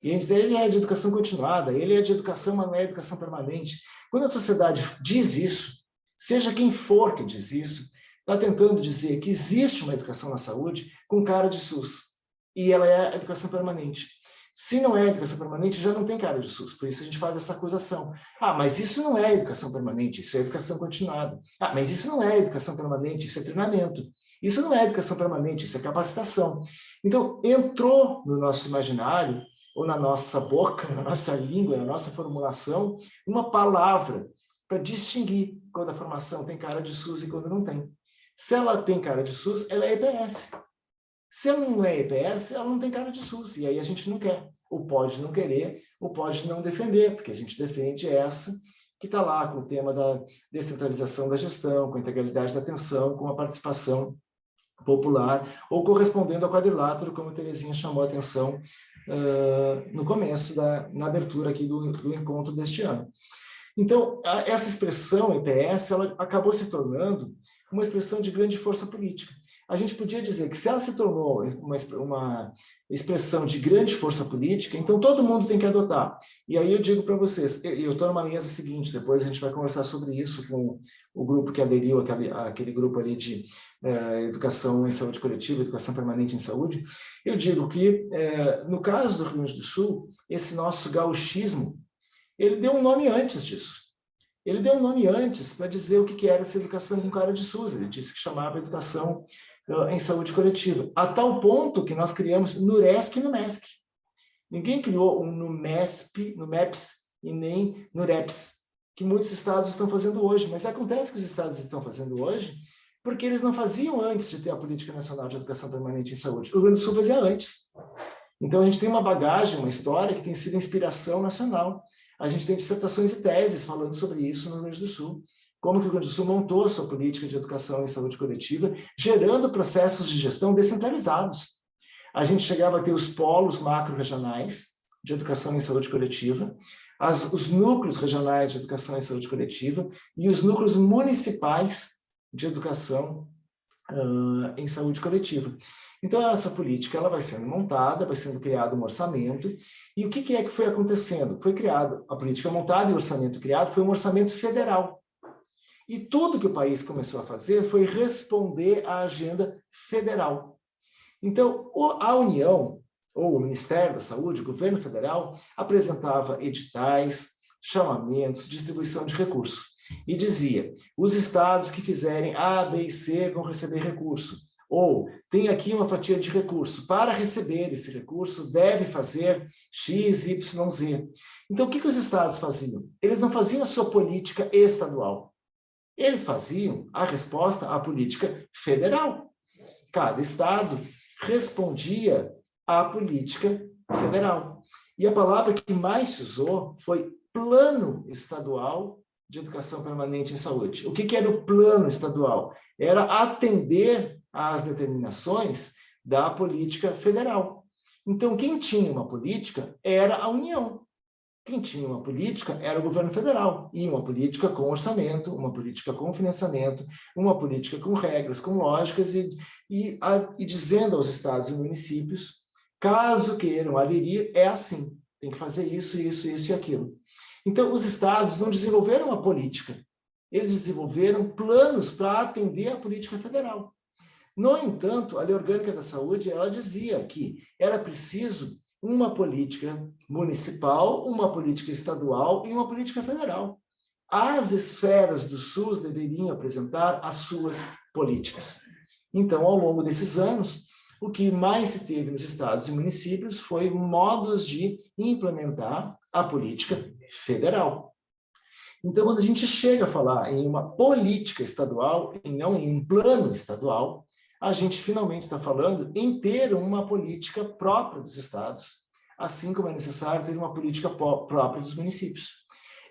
e a gente diz, ele é de educação continuada, ele é de educação, mas não é educação permanente. Quando a sociedade diz isso, seja quem for que diz isso, está tentando dizer que existe uma educação na saúde com cara de SUS, e ela é educação permanente. Se não é educação permanente, já não tem cara de SUS, por isso a gente faz essa acusação. Mas isso não é educação permanente, isso é educação continuada. Mas isso não é educação permanente, isso é treinamento. Isso não é educação permanente, isso é capacitação. Então, entrou no nosso imaginário, ou na nossa boca, na nossa língua, na nossa formulação, uma palavra para distinguir quando a formação tem cara de SUS e quando não tem. Se ela tem cara de SUS, ela é EPS. Se ela não é EPS, ela não tem cara de SUS. E aí a gente não quer. Ou pode não querer, ou pode não defender, porque a gente defende essa que está lá com o tema da descentralização da gestão, com a integralidade da atenção, com a participação popular, ou correspondendo ao quadrilátero, como a Terezinha chamou a atenção no começo, na abertura aqui do encontro deste ano. Então, essa expressão EPS, ela acabou se tornando uma expressão de grande força política. A gente podia dizer que se ela se tornou uma expressão de grande força política, então todo mundo tem que adotar. E aí eu digo para vocês, eu estou numa mesa seguinte, depois a gente vai conversar sobre isso com o grupo que aderiu, aquele grupo ali de educação em saúde coletiva, educação permanente em saúde. Eu digo que, no caso do Rio Grande do Sul, esse nosso gauchismo, ele deu um nome antes disso. Ele deu um nome antes para dizer o que era essa educação com cara de SUS. Ele disse que chamava educação em saúde coletiva. A tal ponto que nós criamos NURESC e NUMESC. Ninguém criou um NUMEPS e nem NUREPS, que muitos estados estão fazendo hoje. Mas acontece que os estados estão fazendo hoje porque eles não faziam antes de ter a Política Nacional de Educação Permanente em Saúde. O Rio Grande do Sul fazia antes. Então, a gente tem uma bagagem, uma história que tem sido inspiração nacional. A gente tem dissertações e teses falando sobre isso no Rio Grande do Sul. Como que o Rio Grande do Sul montou a sua política de educação em saúde coletiva, gerando processos de gestão descentralizados. A gente chegava a ter os polos macro-regionais de educação em saúde coletiva, os núcleos regionais de educação em saúde coletiva e os núcleos municipais de educação em saúde coletiva. Então, essa política ela vai sendo montada, vai sendo criado um orçamento, e o que é que foi acontecendo? Foi criado, a política montada e o orçamento criado foi um orçamento federal. E tudo que o país começou a fazer foi responder à agenda federal. Então, a União, ou o Ministério da Saúde, o governo federal, apresentava editais, chamamentos, distribuição de recursos. E dizia, os estados que fizerem A, B e C vão receber recurso. Ou, tem aqui uma fatia de recurso. Para receber esse recurso, deve fazer X, Y, Z. Então, o que os estados faziam? Eles não faziam a sua política estadual. Eles faziam a resposta à política federal. Cada estado respondia à política federal. E a palavra que mais se usou foi Plano Estadual de Educação Permanente em Saúde. O que era o plano estadual? Era atender às determinações da política federal. Então, quem tinha uma política era a União. Quem tinha uma política era o governo federal. E uma política com orçamento, uma política com financiamento, uma política com regras, com lógicas, e dizendo aos estados e municípios, caso queiram aderir, é assim. Tem que fazer isso, isso, isso e aquilo. Então, os estados não desenvolveram uma política. Eles desenvolveram planos para atender a política federal. No entanto, a Lei Orgânica da Saúde, ela dizia que era preciso uma política municipal, uma política estadual e uma política federal. As esferas do SUS deveriam apresentar as suas políticas. Então, ao longo desses anos, o que mais se teve nos estados e municípios foi modos de implementar a política federal. Então, quando a gente chega a falar em uma política estadual e não em um plano estadual, a gente finalmente está falando em ter uma política própria dos estados, assim como é necessário ter uma política própria dos municípios.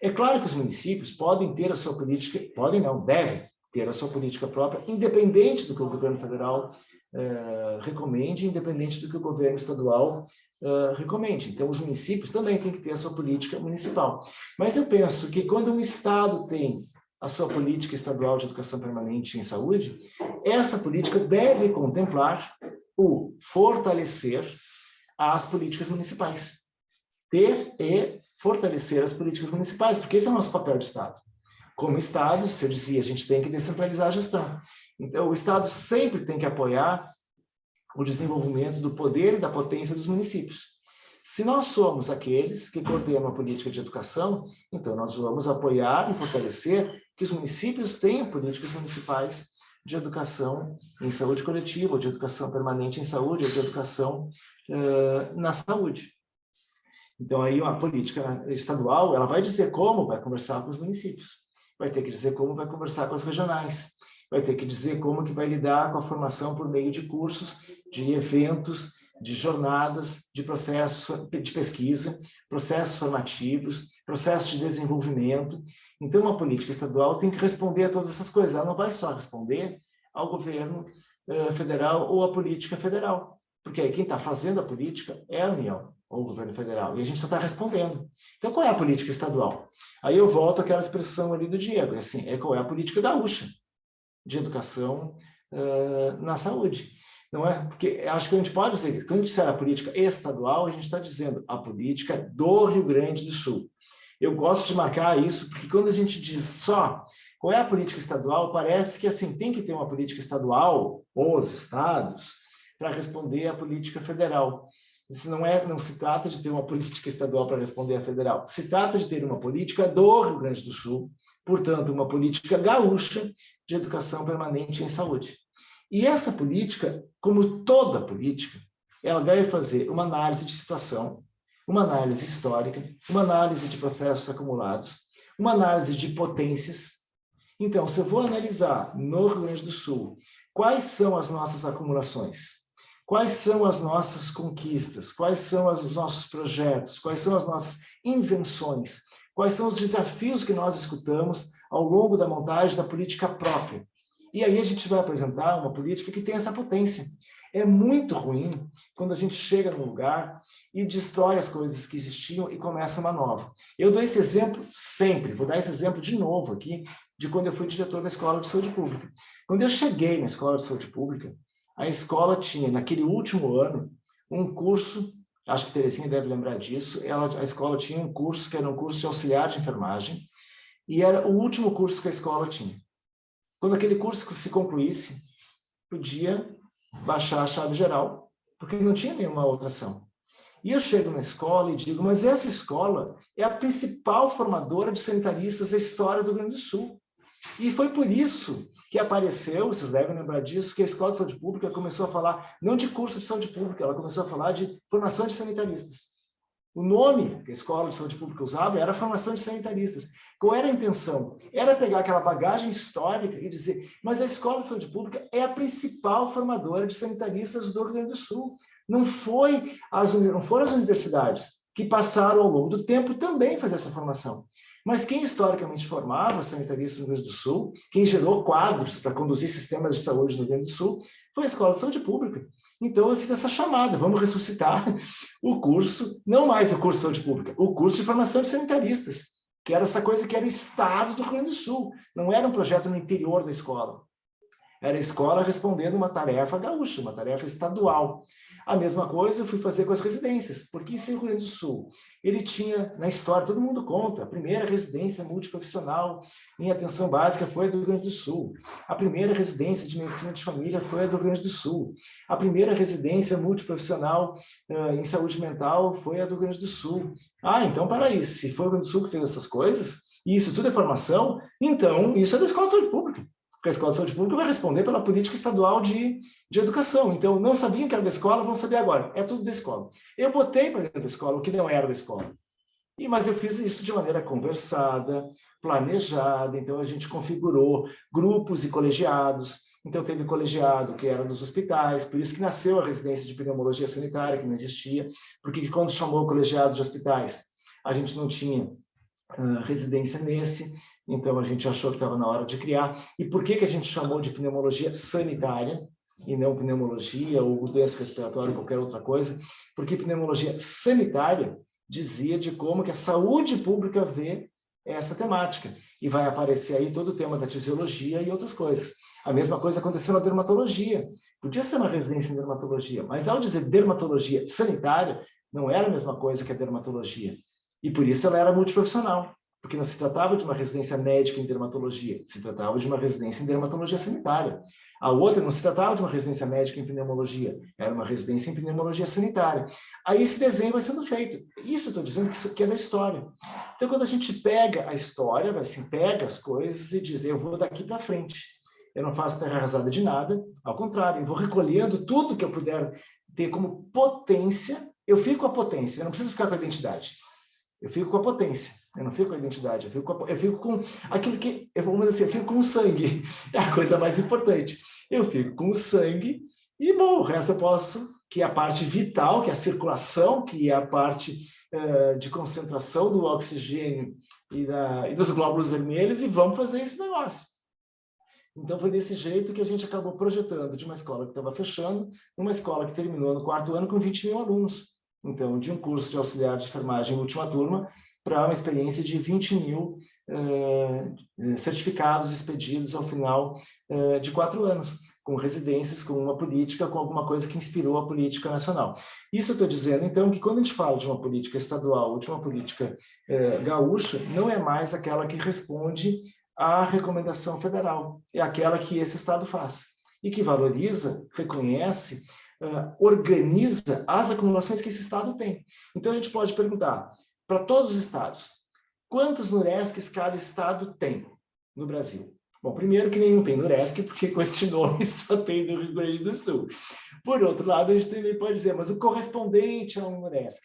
É claro que os municípios podem ter a sua política, podem não, devem ter a sua política própria, independente do que o governo federal recomende, independente do que o governo estadual recomende. Então, os municípios também têm que ter a sua política municipal. Mas eu penso que quando um estado tem a sua política estadual de educação permanente em saúde, essa política deve contemplar o fortalecer as políticas municipais. Ter e fortalecer as políticas municipais, porque esse é o nosso papel de Estado. Como Estado, se eu dizia, a gente tem que descentralizar a gestão. Então, o Estado sempre tem que apoiar o desenvolvimento do poder e da potência dos municípios. Se nós somos aqueles que coordenam a política de educação, então nós vamos apoiar e fortalecer que os municípios tenham políticas municipais de educação em saúde coletiva, ou de educação permanente em saúde, ou de educação na saúde. Então, aí a política estadual, ela vai dizer como vai conversar com os municípios, vai ter que dizer como vai conversar com as regionais, vai ter que dizer como que vai lidar com a formação por meio de cursos, de eventos, de jornadas, de processos de pesquisa, processos formativos, processos de desenvolvimento. Então, uma política estadual tem que responder a todas essas coisas. Ela não vai só responder ao governo federal ou à política federal, porque aí quem está fazendo a política é a União ou o governo federal, e a gente só está respondendo. Então, qual é a política estadual? Aí eu volto àquela expressão ali do Diego, assim, qual é a política gaúcha de educação na saúde. Não é? Porque acho que a gente pode dizer que, quando a gente disser a política estadual, a gente está dizendo a política do Rio Grande do Sul. Eu gosto de marcar isso, porque quando a gente diz só qual é a política estadual, parece que assim tem que ter uma política estadual, ou os estados, para responder à política federal. Isso não se trata de ter uma política estadual para responder à federal. Se trata de ter uma política do Rio Grande do Sul, portanto, uma política gaúcha de educação permanente em saúde. E essa política, como toda política, ela deve fazer uma análise de situação, uma análise histórica, uma análise de processos acumulados, uma análise de potências. Então, se eu vou analisar no Rio Grande do Sul quais são as nossas acumulações, quais são as nossas conquistas, quais são os nossos projetos, quais são as nossas invenções, quais são os desafios que nós escutamos ao longo da montagem da política própria. E aí a gente vai apresentar uma política que tem essa potência. É muito ruim quando a gente chega num lugar e destrói as coisas que existiam e começa uma nova. Eu dou esse exemplo sempre, vou dar esse exemplo de novo aqui, de quando eu fui diretor da Escola de Saúde Pública. Quando eu cheguei na Escola de Saúde Pública, a escola tinha, naquele último ano, um curso, acho que a Terezinha deve lembrar disso, a escola tinha um curso que era um curso de auxiliar de enfermagem, e era o último curso que a escola tinha. Quando aquele curso se concluísse, podia baixar a chave geral, porque não tinha nenhuma outra ação. E eu chego na escola e digo, mas essa escola é a principal formadora de sanitaristas da história do Rio Grande do Sul. E foi por isso que apareceu, vocês devem lembrar disso, que a Escola de Saúde Pública começou a falar, não de curso de saúde pública, ela começou a falar de formação de sanitaristas. O nome que a Escola de Saúde Pública usava era a formação de sanitaristas. Qual era a intenção? Era pegar aquela bagagem histórica e dizer, mas a Escola de Saúde Pública é a principal formadora de sanitaristas do Rio Grande do Sul. Não foram as universidades que passaram ao longo do tempo também fazer essa formação. Mas quem historicamente formava sanitaristas no Rio Grande do Sul, quem gerou quadros para conduzir sistemas de saúde no Rio Grande do Sul, foi a Escola de Saúde Pública. Então eu fiz essa chamada, vamos ressuscitar o curso, não mais o curso de saúde pública, o curso de formação de sanitaristas, que era essa coisa que era o estado do Rio Grande do Sul, não era um projeto no interior da escola. Era a escola respondendo uma tarefa gaúcha, uma tarefa estadual. A mesma coisa eu fui fazer com as residências, porque esse Rio Grande do Sul, ele tinha, na história, todo mundo conta, a primeira residência multiprofissional em atenção básica foi a do Rio Grande do Sul. A primeira residência de medicina de família foi a do Rio Grande do Sul. A primeira residência multiprofissional em saúde mental foi a do Rio Grande do Sul. Ah, então, para isso, se foi o Rio Grande do Sul que fez essas coisas, e isso tudo é formação, então isso é da Escola de Saúde Pública. Porque a Escola de Saúde Pública vai responder pela política estadual de educação. Então, não sabiam que era da escola, vão saber agora. É tudo da escola. Eu botei para dentro da escola o que não era da escola. Mas eu fiz isso de maneira conversada, planejada. Então, a gente configurou grupos e colegiados. Então, teve colegiado que era dos hospitais, por isso que nasceu a residência de pneumologia sanitária, que não existia. Porque quando chamou o colegiado de hospitais, a gente não tinha residência nesse. Então, a gente achou que estava na hora de criar. E por que a gente chamou de pneumologia sanitária e não pneumologia ou doença respiratória ou qualquer outra coisa? Porque pneumologia sanitária dizia de como que a saúde pública vê essa temática. E vai aparecer aí todo o tema da fisiologia e outras coisas. A mesma coisa aconteceu na dermatologia. Podia ser uma residência em dermatologia, mas ao dizer dermatologia sanitária, não era a mesma coisa que a dermatologia. E por isso ela era multiprofissional. Porque não se tratava de uma residência médica em dermatologia, se tratava de uma residência em dermatologia sanitária. A outra não se tratava de uma residência médica em pneumologia, era uma residência em pneumologia sanitária. Aí esse desenho vai sendo feito. Isso eu estou dizendo que isso aqui é da história. Então, quando a gente pega a história, assim, pega as coisas e diz, eu vou daqui para frente. eu não faço terra arrasada de nada, ao contrário, eu vou recolhendo tudo que eu puder ter como potência, eu fico com a potência, eu não preciso ficar com a identidade. Eu fico com a potência, eu não fico com a identidade, eu fico com aquilo que, vamos dizer assim, eu fico com o sangue, é a coisa mais importante. Eu fico com o sangue e, bom, o resto eu posso, que é a parte vital, que é a circulação, que é a parte de concentração do oxigênio e dos glóbulos vermelhos, e vamos fazer esse negócio. Então, foi desse jeito que a gente acabou projetando de uma escola que estava fechando, uma escola que terminou no 4º ano com 20 mil alunos. Então, de um curso de auxiliar de enfermagem última turma para uma experiência de 20 mil certificados expedidos ao final de 4 anos, com residências, com uma política, com alguma coisa que inspirou a política nacional. Isso eu estou dizendo, então, que quando a gente fala de uma política estadual ou de uma política gaúcha, não é mais aquela que responde à recomendação federal, é aquela que esse estado faz e que valoriza, reconhece, organiza as acumulações que esse estado tem. Então, a gente pode perguntar para todos os estados, quantos NURESCs cada estado tem no Brasil? Bom, primeiro que nenhum tem NURESC, porque com este nome só tem no Rio Grande do Sul. Por outro lado, a gente também pode dizer, mas o correspondente a um NURESC.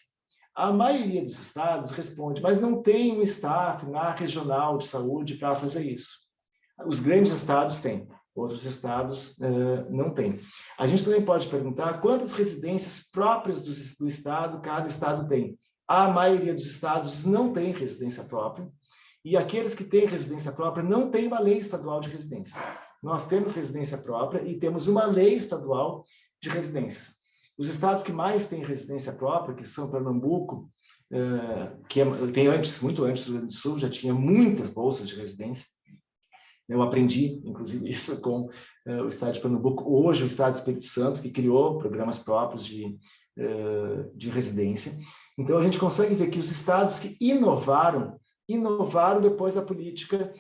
A maioria dos estados responde, mas não tem um staff na regional de saúde para fazer isso. Os grandes estados têm. Outros estados não têm. A gente também pode perguntar quantas residências próprias do estado cada estado tem. A maioria dos estados não tem residência própria, e aqueles que têm residência própria não têm uma lei estadual de residências. Nós temos residência própria e temos uma lei estadual de residências. Os estados que mais têm residência própria, que são Pernambuco, que tem muito antes do Rio Grande do Sul, já tinha muitas bolsas de residência. Eu aprendi, inclusive, isso com o estado de Pernambuco. Hoje, o estado do Espírito Santo, que criou programas próprios de residência. Então, a gente consegue ver que os estados que inovaram depois da política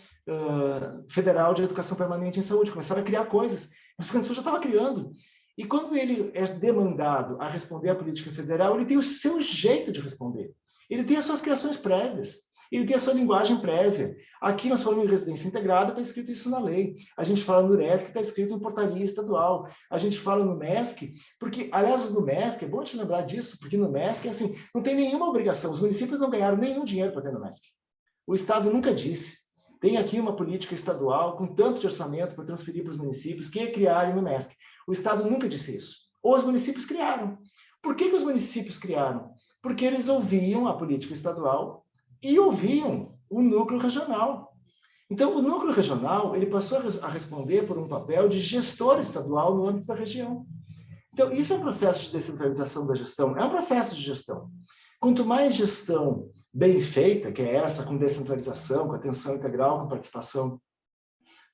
federal de educação permanente em saúde, começaram a criar coisas. Mas o Rio Grande do Sul já estava criando. E quando ele é demandado a responder à política federal, ele tem o seu jeito de responder. Ele tem as suas criações prévias. Ele tem a sua linguagem prévia. Aqui nós falamos em residência integrada, está escrito isso na lei. A gente fala no NURESC, está escrito em portaria estadual. A gente fala no MESC, porque, aliás, no MESC, é bom te lembrar disso, porque no MESC, assim, não tem nenhuma obrigação. Os municípios não ganharam nenhum dinheiro para ter no MESC. O Estado nunca disse. Tem aqui uma política estadual com tanto de orçamento para transferir para os municípios que criarem no MESC. O Estado nunca disse isso. Ou os municípios criaram. Por que os municípios criaram? Porque eles ouviam a política estadual e ouviam o núcleo regional. Então, o núcleo regional ele passou a responder por um papel de gestor estadual no âmbito da região. Então, isso é um processo de descentralização da gestão, é um processo de gestão. Quanto mais gestão bem feita, que é essa, com descentralização, com atenção integral, com participação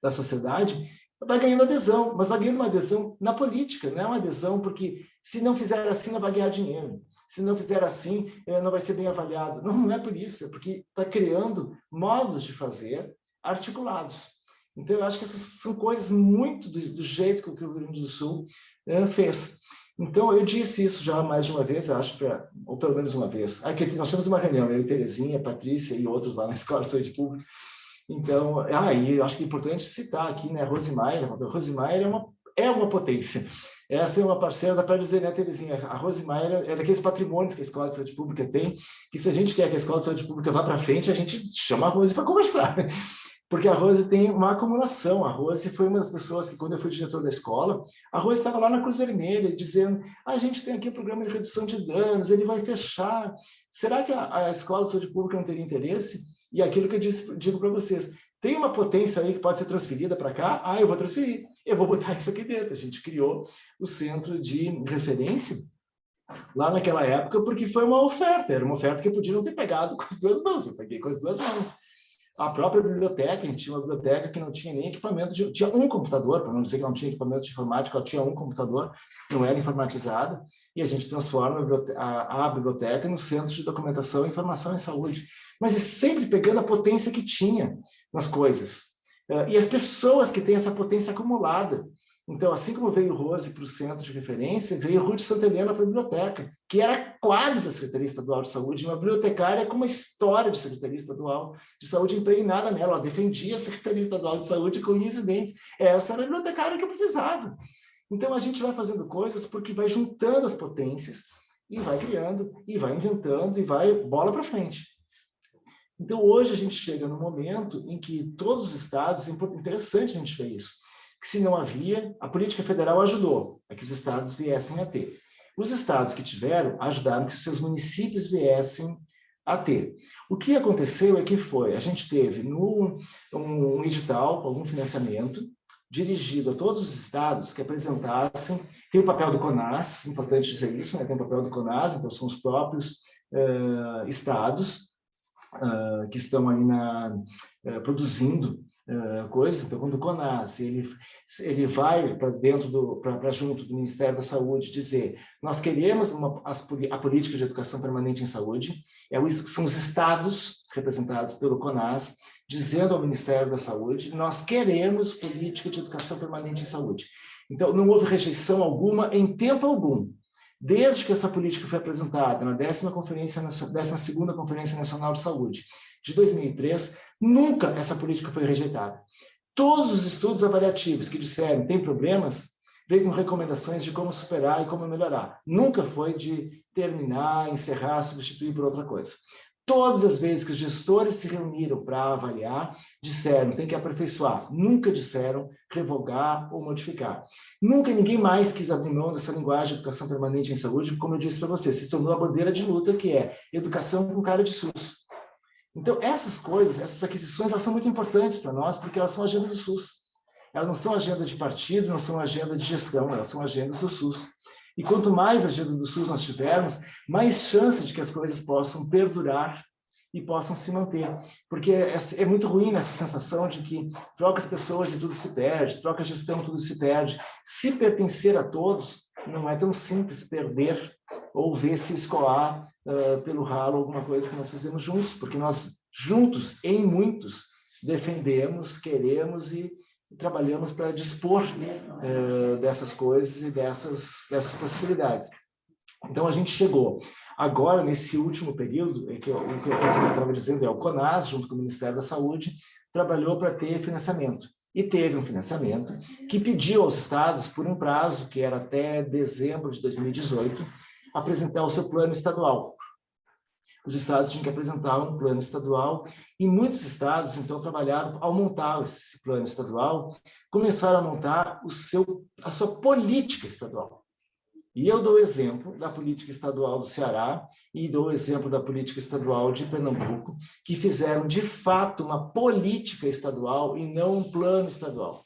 da sociedade, vai ganhando adesão, mas vai ganhando uma adesão na política, não é uma adesão porque se não fizer assim, não vai ganhar dinheiro. Se não fizer assim, não vai ser bem avaliado. Não, não é por isso, é porque está criando modos de fazer articulados. Então, eu acho que essas são coisas muito do jeito que o Rio Grande do Sul fez. Então, eu disse isso já mais de uma vez, acho, ou pelo menos uma vez. Aqui nós temos uma reunião, eu e Terezinha, Patrícia e outros lá na Escola de Saúde Pública. Então, e eu acho que é importante citar aqui, né, a Rosimaira. A Rosimaira é uma potência. Essa é uma parceira, dá para dizer, né, Terezinha? A Rosimaira é daqueles patrimônios que a Escola de Saúde Pública tem, que se a gente quer que a Escola de Saúde Pública vá para frente, a gente chama a Rose para conversar. Porque a Rose tem uma acumulação. A Rose foi uma das pessoas que, quando eu fui diretor da escola, a Rose estava lá na Cruz Vermelha, dizendo, a gente tem aqui um programa de redução de danos, ele vai fechar. Será que a Escola de Saúde Pública não teria interesse? E aquilo que eu digo para vocês, tem uma potência aí que pode ser transferida para cá? Eu vou transferir, eu vou botar isso aqui dentro. A gente criou o centro de referência lá naquela época, porque foi uma oferta, era uma oferta que podiam ter pegado com as duas mãos, eu peguei com as duas mãos. A própria biblioteca, a gente tinha uma biblioteca que não tinha nem equipamento, tinha um computador, para não dizer que não tinha equipamento de informática, ela tinha um computador, não era informatizada, e a gente transforma a biblioteca no centro de documentação e informação em saúde. Mas é sempre pegando a potência que tinha nas coisas. E as pessoas que têm essa potência acumulada. Então, assim como veio Rose para o centro de referência, veio Ruth Santa Helena para a biblioteca, que era quadro da Secretaria Estadual de Saúde, uma bibliotecária com uma história de Secretaria Estadual de Saúde impregnada nela. Ela defendia a Secretaria Estadual de Saúde com unhas e dentes. Essa era a bibliotecária que eu precisava. Então, a gente vai fazendo coisas porque vai juntando as potências e vai criando, e vai inventando, e vai bola para frente. Então, hoje a gente chega no momento em que todos os estados, é interessante a gente ver isso, que se não havia, a política federal ajudou a que os estados viessem a ter. Os estados que tiveram ajudaram que os seus municípios viessem a ter. O que aconteceu é que a gente teve um edital com algum financiamento dirigido a todos os estados que apresentassem, tem o papel do CONAS, importante dizer isso, né? Tem o papel do CONAS, então são os próprios estados que estão ali produzindo coisas. Então, quando o CONAS ele vai para junto do Ministério da Saúde dizer: nós queremos a política de educação permanente em saúde, são os estados representados pelo CONAS dizendo ao Ministério da Saúde: nós queremos política de educação permanente em saúde. Então, não houve rejeição alguma em tempo algum. Desde que essa política foi apresentada na 12ª Conferência Nacional de Saúde de 2003, nunca essa política foi rejeitada. Todos os estudos avaliativos que disseram tem problemas, veio com recomendações de como superar e como melhorar. Nunca foi de terminar, encerrar, substituir por outra coisa. Todas as vezes que os gestores se reuniram para avaliar, disseram tem que aperfeiçoar. Nunca disseram revogar ou modificar. Nunca ninguém mais quis abrir mão dessa linguagem de educação permanente em saúde, como eu disse para você, se tornou a bandeira de luta, que é educação com cara de SUS. Então, essas coisas, essas aquisições, elas são muito importantes para nós, porque elas são agenda do SUS. Elas não são agenda de partido, não são agenda de gestão, elas são agendas do SUS. E quanto mais agenda do SUS nós tivermos, mais chance de que as coisas possam perdurar e possam se manter. Porque é muito ruim essa sensação de que troca as pessoas e tudo se perde, troca a gestão, tudo se perde. Se pertencer a todos, não é tão simples perder ou ver se escoar pelo ralo alguma coisa que nós fizemos juntos, porque nós juntos, em muitos, defendemos, queremos e trabalhamos para dispor dessas coisas e dessas possibilidades. Então, a gente chegou agora, nesse último período, o que eu estava dizendo, o CONAS, junto com o Ministério da Saúde, trabalhou para ter financiamento. E teve um financiamento que pediu aos estados, por um prazo, que era até dezembro de 2018, apresentar o seu plano estadual. Os estados tinham que apresentar um plano estadual e muitos estados, então, trabalharam ao montar esse plano estadual, começaram a montar a sua política estadual. E eu dou o exemplo da política estadual do Ceará e dou o exemplo da política estadual de Pernambuco, que fizeram, de fato, uma política estadual e não um plano estadual.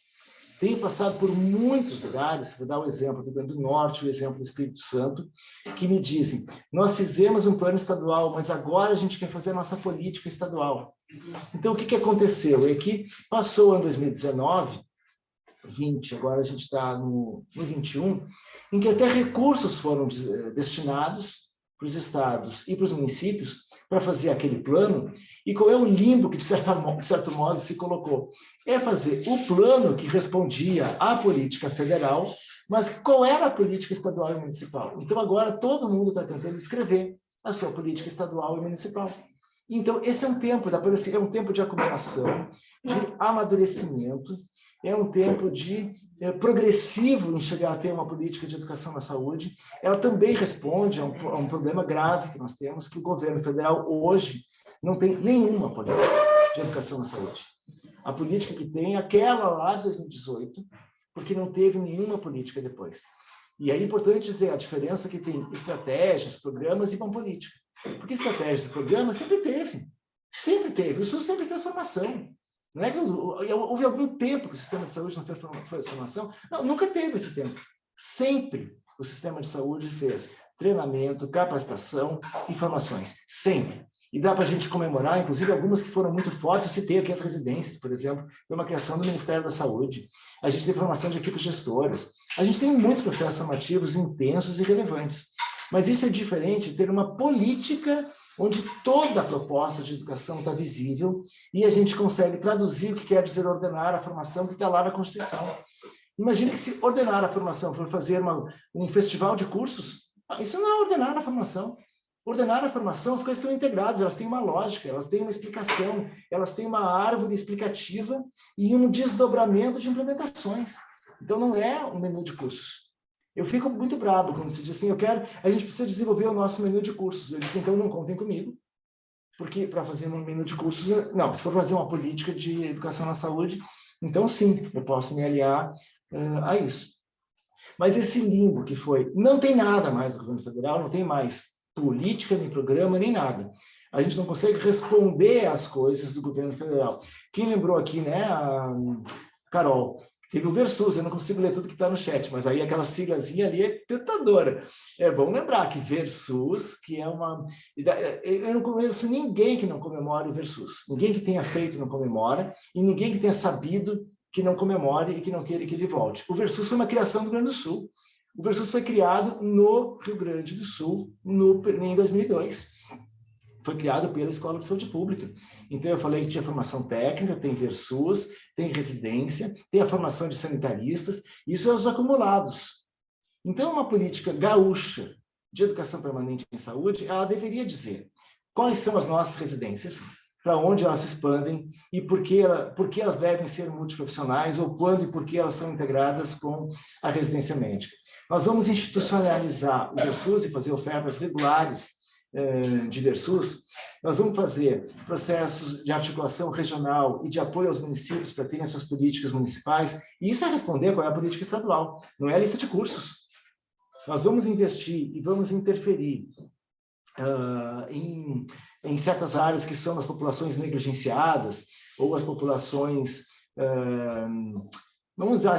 Tenho passado por muitos lugares, vou dar o exemplo do Rio Grande do Norte, o exemplo do Espírito Santo, que me dizem: nós fizemos um plano estadual, mas agora a gente quer fazer a nossa política estadual. Então, o que aconteceu? É que passou o ano 2019, 20, agora a gente está no 21, em que até recursos foram destinados para os estados e para os municípios para fazer aquele plano. E qual é o limbo que, de certo modo, se colocou? É fazer o plano que respondia à política federal, mas qual era a política estadual e municipal? Então, agora, todo mundo está tentando escrever a sua política estadual e municipal. Então, esse é um tempo de acumulação, de amadurecimento, é um tempo progressivo em chegar a ter uma política de educação na saúde. Ela também responde a um problema grave que nós temos, que o governo federal hoje não tem nenhuma política de educação na saúde. A política que tem é aquela lá de 2018, porque não teve nenhuma política depois. E é importante dizer a diferença que tem estratégias, programas e uma política. Porque estratégias e programas sempre teve. Sempre teve. O SUS sempre fez formação. Não é que houve algum tempo que o sistema de saúde não fez formação? Não, nunca teve esse tempo. Sempre o sistema de saúde fez treinamento, capacitação e formações. Sempre. E dá para a gente comemorar, inclusive, algumas que foram muito fortes. Eu citei aqui as residências, por exemplo, foi uma criação do Ministério da Saúde. A gente tem formação de equipes gestoras. A gente tem muitos processos formativos intensos e relevantes. Mas isso é diferente de ter uma política onde toda a proposta de educação está visível e a gente consegue traduzir o que quer dizer ordenar a formação que está lá na Constituição. Imagina que se ordenar a formação for fazer um festival de cursos, isso não é ordenar a formação. Ordenar a formação, as coisas estão integradas, elas têm uma lógica, elas têm uma explicação, elas têm uma árvore explicativa e um desdobramento de implementações. Então, não é um menu de cursos. Eu fico muito bravo quando se diz assim, a gente precisa desenvolver o nosso menu de cursos. Eu disse, então não contem comigo, porque para fazer um menu de cursos, não, se for fazer uma política de educação na saúde, então sim, eu posso me aliar a isso. Mas esse limbo que foi, não tem nada mais do governo federal, não tem mais política, nem programa, nem nada. A gente não consegue responder às coisas do governo federal. Quem lembrou aqui, né, a Carol, teve o Versus, eu não consigo ler tudo que está no chat, mas aí aquela siglazinha ali é tentadora. É bom lembrar que Versus, que é uma... Eu não conheço ninguém que não comemore o Versus. Ninguém que tenha feito não comemora, e ninguém que tenha sabido que não comemore e que não queira que ele volte. O Versus foi uma criação do Rio Grande do Sul. O Versus foi criado no Rio Grande do Sul em 2002. Foi criado pela Escola de Saúde Pública. Então, eu falei que tinha formação técnica, tem Versus, tem residência, tem a formação de sanitaristas, isso é os acumulados. Então, uma política gaúcha de educação permanente em saúde, ela deveria dizer quais são as nossas residências, para onde elas se expandem e por que elas devem ser multiprofissionais ou quando e por que elas são integradas com a residência médica. Nós vamos institucionalizar o Versus e fazer ofertas regulares de Versus. Nós vamos fazer processos de articulação regional e de apoio aos municípios para terem as suas políticas municipais. E isso é responder qual é a política estadual, não é a lista de cursos. Nós vamos investir e vamos interferir em certas áreas que são as populações negligenciadas ou as populações, vamos usar,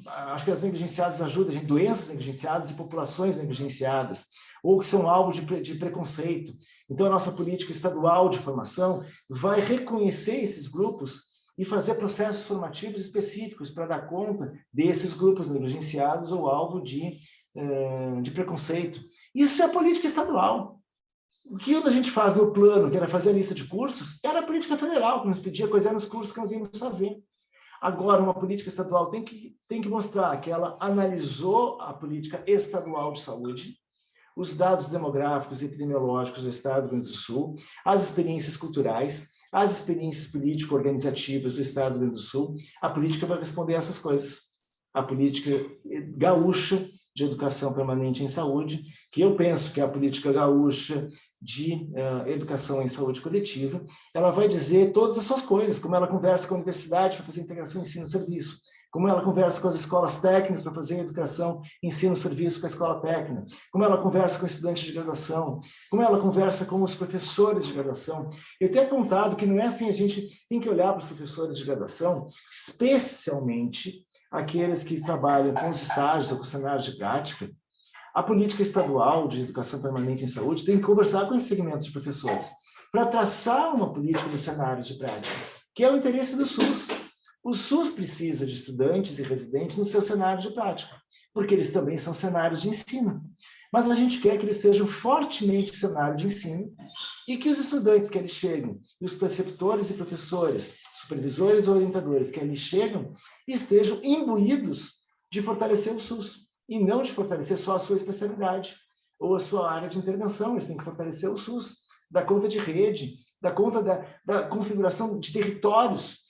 acho que as negligenciadas ajudam, doenças negligenciadas e populações negligenciadas, ou que são alvo de preconceito. Então, a nossa política estadual de formação vai reconhecer esses grupos e fazer processos formativos específicos para dar conta desses grupos negligenciados ou alvo de preconceito. Isso é a política estadual. O que a gente faz no plano, que era fazer a lista de cursos, era a política federal, que nos pedia quais eram os cursos que nós íamos fazer. Agora, uma política estadual tem que mostrar que ela analisou a política estadual de saúde, os dados demográficos e epidemiológicos do Estado do Rio Grande do Sul, as experiências culturais, as experiências político-organizativas do Estado do Rio Grande do Sul. A política vai responder a essas coisas. A política gaúcha de educação permanente em saúde, que eu penso que é a política gaúcha de educação em saúde coletiva, ela vai dizer todas as suas coisas, como ela conversa com a universidade para fazer integração ensino-serviço, como ela conversa com as escolas técnicas para fazer educação, ensino-serviço com a escola técnica, como ela conversa com estudantes de graduação, como ela conversa com os professores de graduação. Eu tenho apontado que não é assim, a gente tem que olhar para os professores de graduação, especialmente aqueles que trabalham com os estágios ou com cenários de prática. A política estadual de educação permanente em saúde tem que conversar com esse segmento de professores para traçar uma política nos cenários de prática, que é o interesse do SUS. O SUS precisa de estudantes e residentes no seu cenário de prática, porque eles também são cenários de ensino. Mas a gente quer que eles sejam fortemente cenário de ensino e que os estudantes que eles cheguem, e os preceptores e professores, supervisores ou orientadores que eles chegam, estejam imbuídos de fortalecer o SUS e não de fortalecer só a sua especialidade ou a sua área de intervenção. Eles têm que fortalecer o SUS, dar conta de rede, dar conta da configuração de territórios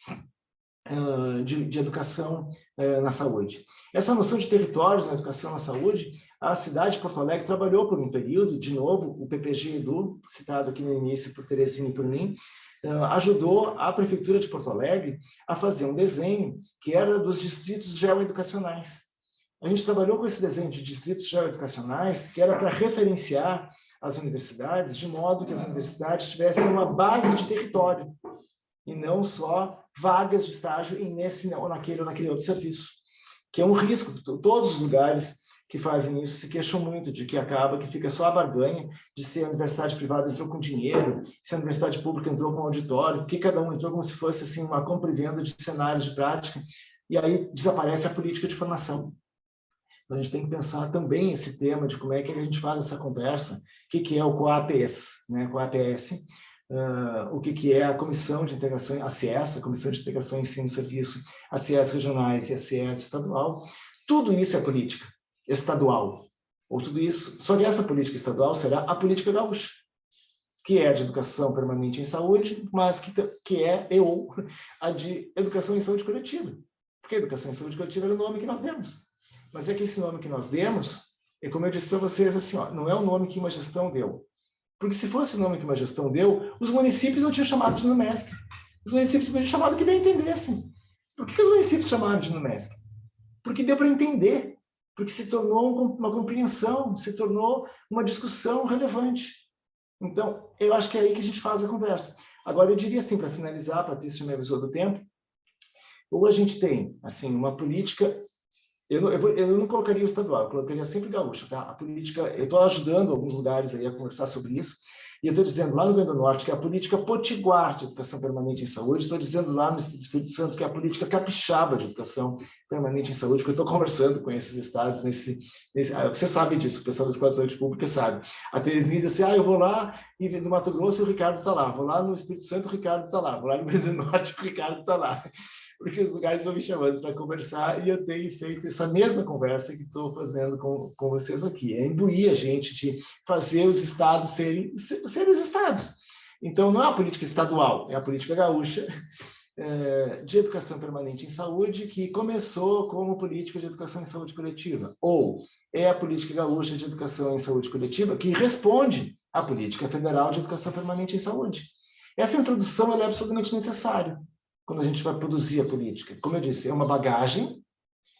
de educação na saúde. Essa noção de territórios na educação na saúde, a cidade de Porto Alegre trabalhou por um período, de novo, o PPG Edu, citado aqui no início por Teresina e por mim, ajudou a Prefeitura de Porto Alegre a fazer um desenho que era dos distritos geoeducacionais. A gente trabalhou com esse desenho de distritos geoeducacionais, que era para referenciar as universidades, de modo que as universidades tivessem uma base de território, e não só vagas de estágio nesse ou naquele outro serviço, que é um risco. Todos os lugares que fazem isso se queixam muito de que acaba que fica só a barganha de se a universidade privada entrou com dinheiro, se a universidade pública entrou com auditório, porque cada um entrou como se fosse assim uma compra e venda de cenários de prática, e aí desaparece a política de formação. Então, a gente tem que pensar também esse tema de como é que a gente faz essa conversa, o que é o COAPS, né? COAPS, o que é a Comissão de Integração, a CIES, a Comissão de Integração e Ensino e Serviço, a CIES regionais e a CIES estadual. Tudo isso é política estadual. Ou tudo isso, só que essa política estadual será a política gaúcha, que é a de educação permanente em saúde, mas que é a de educação em saúde coletiva. Porque a educação em saúde coletiva é o nome que nós demos. Mas é que esse nome que nós demos, é como eu disse para vocês, assim, ó, não é o nome que uma gestão deu. Porque se fosse o nome que uma gestão deu, os municípios não tinham chamado de NUMESC. Os municípios tinham chamado que bem entendessem. Por que os municípios chamaram de NUMESC? Porque deu para entender. Porque se tornou uma compreensão, se tornou uma discussão relevante. Então, eu acho que é aí que a gente faz a conversa. Agora, eu diria assim, para finalizar, a Patrícia me avisou do tempo, ou a gente tem, assim, uma política, eu não colocaria o estadual, eu colocaria sempre gaúcha, tá? A política, eu estou ajudando alguns lugares aí a conversar sobre isso, e eu estou dizendo lá no Rio Grande do Norte que é a política potiguar de educação permanente em saúde, estou dizendo lá no Espírito Santo que é a política capixaba de educação permanente em saúde, porque eu estou conversando com esses estados você sabe disso, o pessoal da Escola de Saúde Pública sabe. A Terezinha diz assim, eu vou lá e no Mato Grosso o Ricardo está lá, vou lá no Espírito Santo o Ricardo está lá, vou lá no Rio Grande do Norte o Ricardo está lá. Porque os lugares vão me chamando para conversar e eu tenho feito essa mesma conversa que estou fazendo com vocês aqui. É imbuir a gente de fazer os estados serem os estados. Então, não é a política estadual, é a política gaúcha de educação permanente em saúde, que começou como política de educação em saúde coletiva. Ou é a política gaúcha de educação em saúde coletiva, que responde à política federal de educação permanente em saúde. Essa introdução é absolutamente necessária quando a gente vai produzir a política. Como eu disse, é uma bagagem,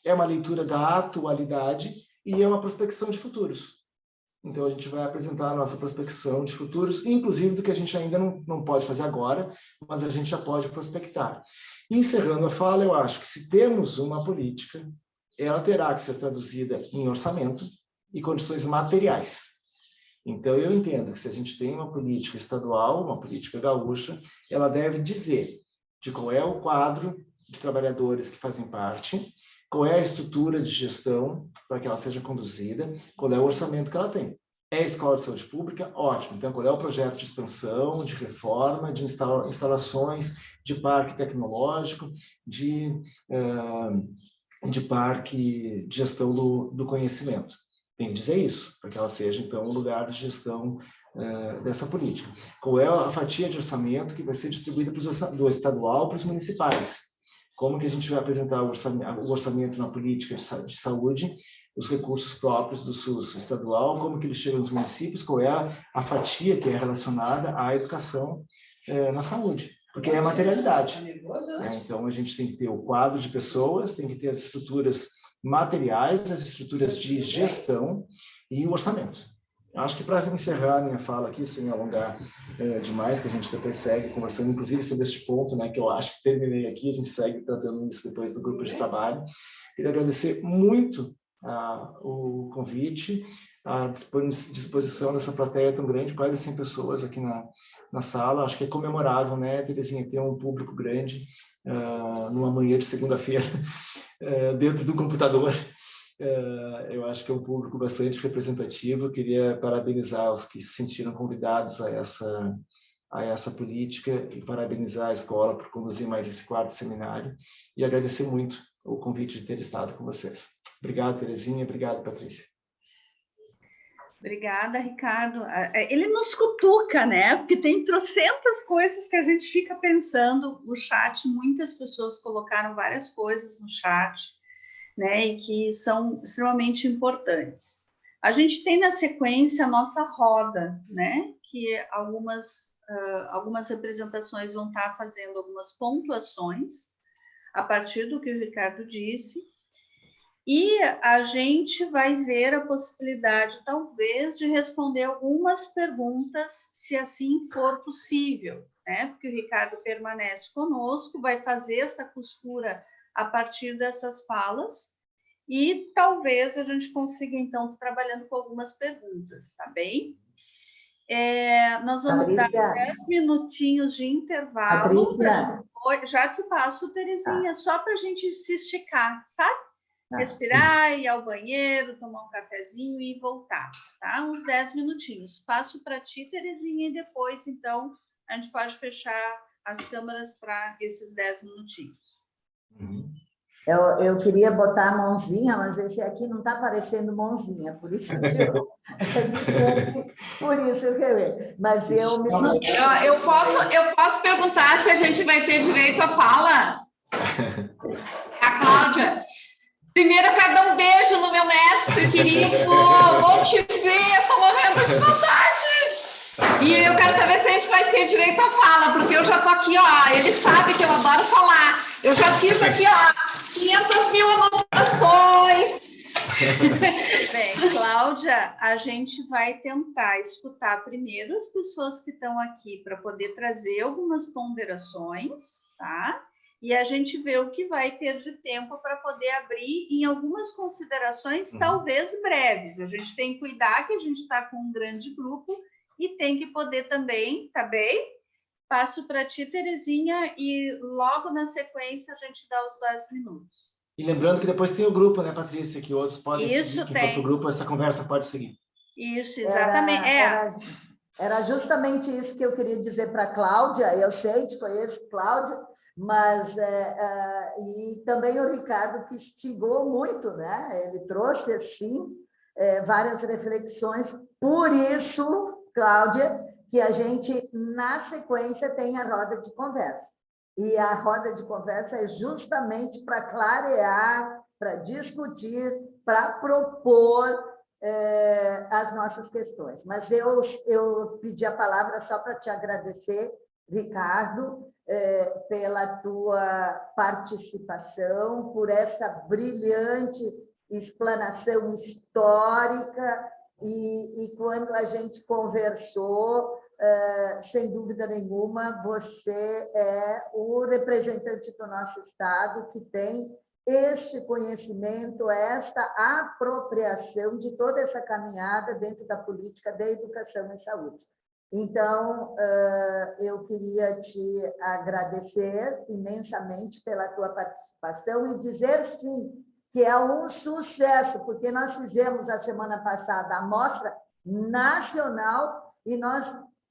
é uma leitura da atualidade e é uma prospecção de futuros. Então, a gente vai apresentar a nossa prospecção de futuros, inclusive do que a gente ainda não pode fazer agora, mas a gente já pode prospectar. E, encerrando a fala, eu acho que se temos uma política, ela terá que ser traduzida em orçamento e condições materiais. Então, eu entendo que se a gente tem uma política estadual, uma política gaúcha, ela deve dizer de qual é o quadro de trabalhadores que fazem parte, qual é a estrutura de gestão para que ela seja conduzida, qual é o orçamento que ela tem. É a escola de saúde pública? Ótimo. Então, qual é o projeto de expansão, de reforma, de instalações, de parque tecnológico, de parque de gestão do conhecimento? Tem que dizer isso, para que ela seja, então, o lugar de gestão dessa política. Qual é a fatia de orçamento que vai ser distribuída do estadual para os municipais? Como que a gente vai apresentar o orçamento na política de saúde, os recursos próprios do SUS estadual, como que ele chega nos municípios, qual é a fatia que é relacionada à educação na saúde? Porque é a materialidade. Então, a gente tem que ter o quadro de pessoas, tem que ter as estruturas materiais, as estruturas de gestão e o orçamento. Acho que para encerrar a minha fala aqui, sem alongar demais, que a gente depois segue conversando, inclusive sobre este ponto, né, que eu acho que terminei aqui, a gente segue tratando isso depois do grupo de trabalho. Queria agradecer muito o convite, a disposição dessa plateia tão grande, quase 100 pessoas aqui na sala. Acho que é comemorável, né, Terezinha, ter um público grande numa manhã de segunda-feira dentro do computador. Eu acho que é um público bastante representativo. Queria parabenizar os que se sentiram convidados a essa política e parabenizar a escola por conduzir mais esse quarto seminário e agradecer muito o convite de ter estado com vocês. Obrigado, Terezinha. Obrigado, Patrícia. Obrigada, Ricardo. Ele nos cutuca, né? Porque tem trocentas coisas que a gente fica pensando no chat. Muitas pessoas colocaram várias coisas no chat, né, e que são extremamente importantes. A gente tem na sequência a nossa roda, né, que algumas representações vão estar fazendo algumas pontuações a partir do que o Ricardo disse, e a gente vai ver a possibilidade, talvez, de responder algumas perguntas, se assim for possível, né, porque o Ricardo permanece conosco, vai fazer essa costura a partir dessas falas, e talvez a gente consiga, então, trabalhando com algumas perguntas, tá bem? Nós vamos dar 10 minutinhos de intervalo. Já te passo, Terezinha, só para a gente se esticar, sabe? Respirar, ir ao banheiro, tomar um cafezinho e voltar, tá? Uns 10 minutinhos. Passo para ti, Terezinha, e depois, então, a gente pode fechar as câmeras para esses 10 minutinhos. Eu queria botar a mãozinha, mas esse aqui não está aparecendo mãozinha, por isso que desculpe, por isso que eu... Mas eu posso perguntar se a gente vai ter direito à fala? A Cláudia. Primeiro, eu quero dar um beijo no meu mestre querido. Bom te ver, estou morrendo de vontade. E eu quero saber se a gente vai ter direito à fala, porque eu já estou aqui, ó. Ele sabe que eu adoro falar. Eu já fiz aqui, ó, 500.000 anotações. Bem, Cláudia, a gente vai tentar escutar primeiro as pessoas que estão aqui para poder trazer algumas ponderações, tá? E a gente vê o que vai ter de tempo para poder abrir em algumas considerações, talvez breves. A gente tem que cuidar que a gente está com um grande grupo e tem que poder também, tá bem? Passo para ti, Terezinha, e logo na sequência a gente dá os 10 minutos. E lembrando que depois tem o grupo, né, Patrícia, que outros podem seguir, quem for para o grupo, essa conversa pode seguir. Isso, exatamente. Era justamente isso que eu queria dizer para a Cláudia, eu sei, te conheço, Cláudia, mas e também o Ricardo, que instigou muito, né? Ele trouxe, assim, várias reflexões, por isso, Cláudia, que a gente, na sequência, tem a roda de conversa. E a roda de conversa é justamente para clarear, para discutir, para propor as nossas questões. Mas eu pedi a palavra só para te agradecer, Ricardo, pela tua participação, por essa brilhante explanação histórica, e quando a gente conversou, sem dúvida nenhuma, você é o representante do nosso Estado que tem este conhecimento, esta apropriação de toda essa caminhada dentro da política da educação e saúde. Então, eu queria te agradecer imensamente pela tua participação e dizer, sim, que é um sucesso, porque nós fizemos a semana passada a mostra nacional e nós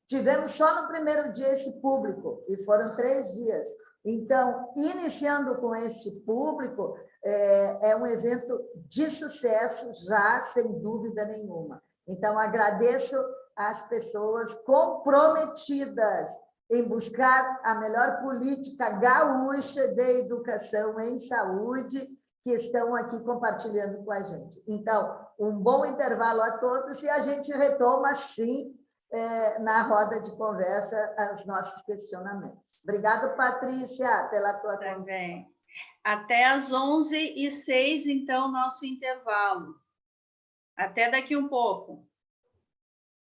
tivemos só no primeiro dia esse público, e foram 3 dias. Então, iniciando com esse público, é um evento de sucesso já, sem dúvida nenhuma. Então, agradeço às pessoas comprometidas em buscar a melhor política gaúcha de educação em saúde, que estão aqui compartilhando com a gente. Então, um bom intervalo a todos e a gente retoma, sim, na roda de conversa, os nossos questionamentos. Obrigada, Patrícia, pela tua conversa. Também. Até às 11h06, então, nosso intervalo. Até daqui um pouco.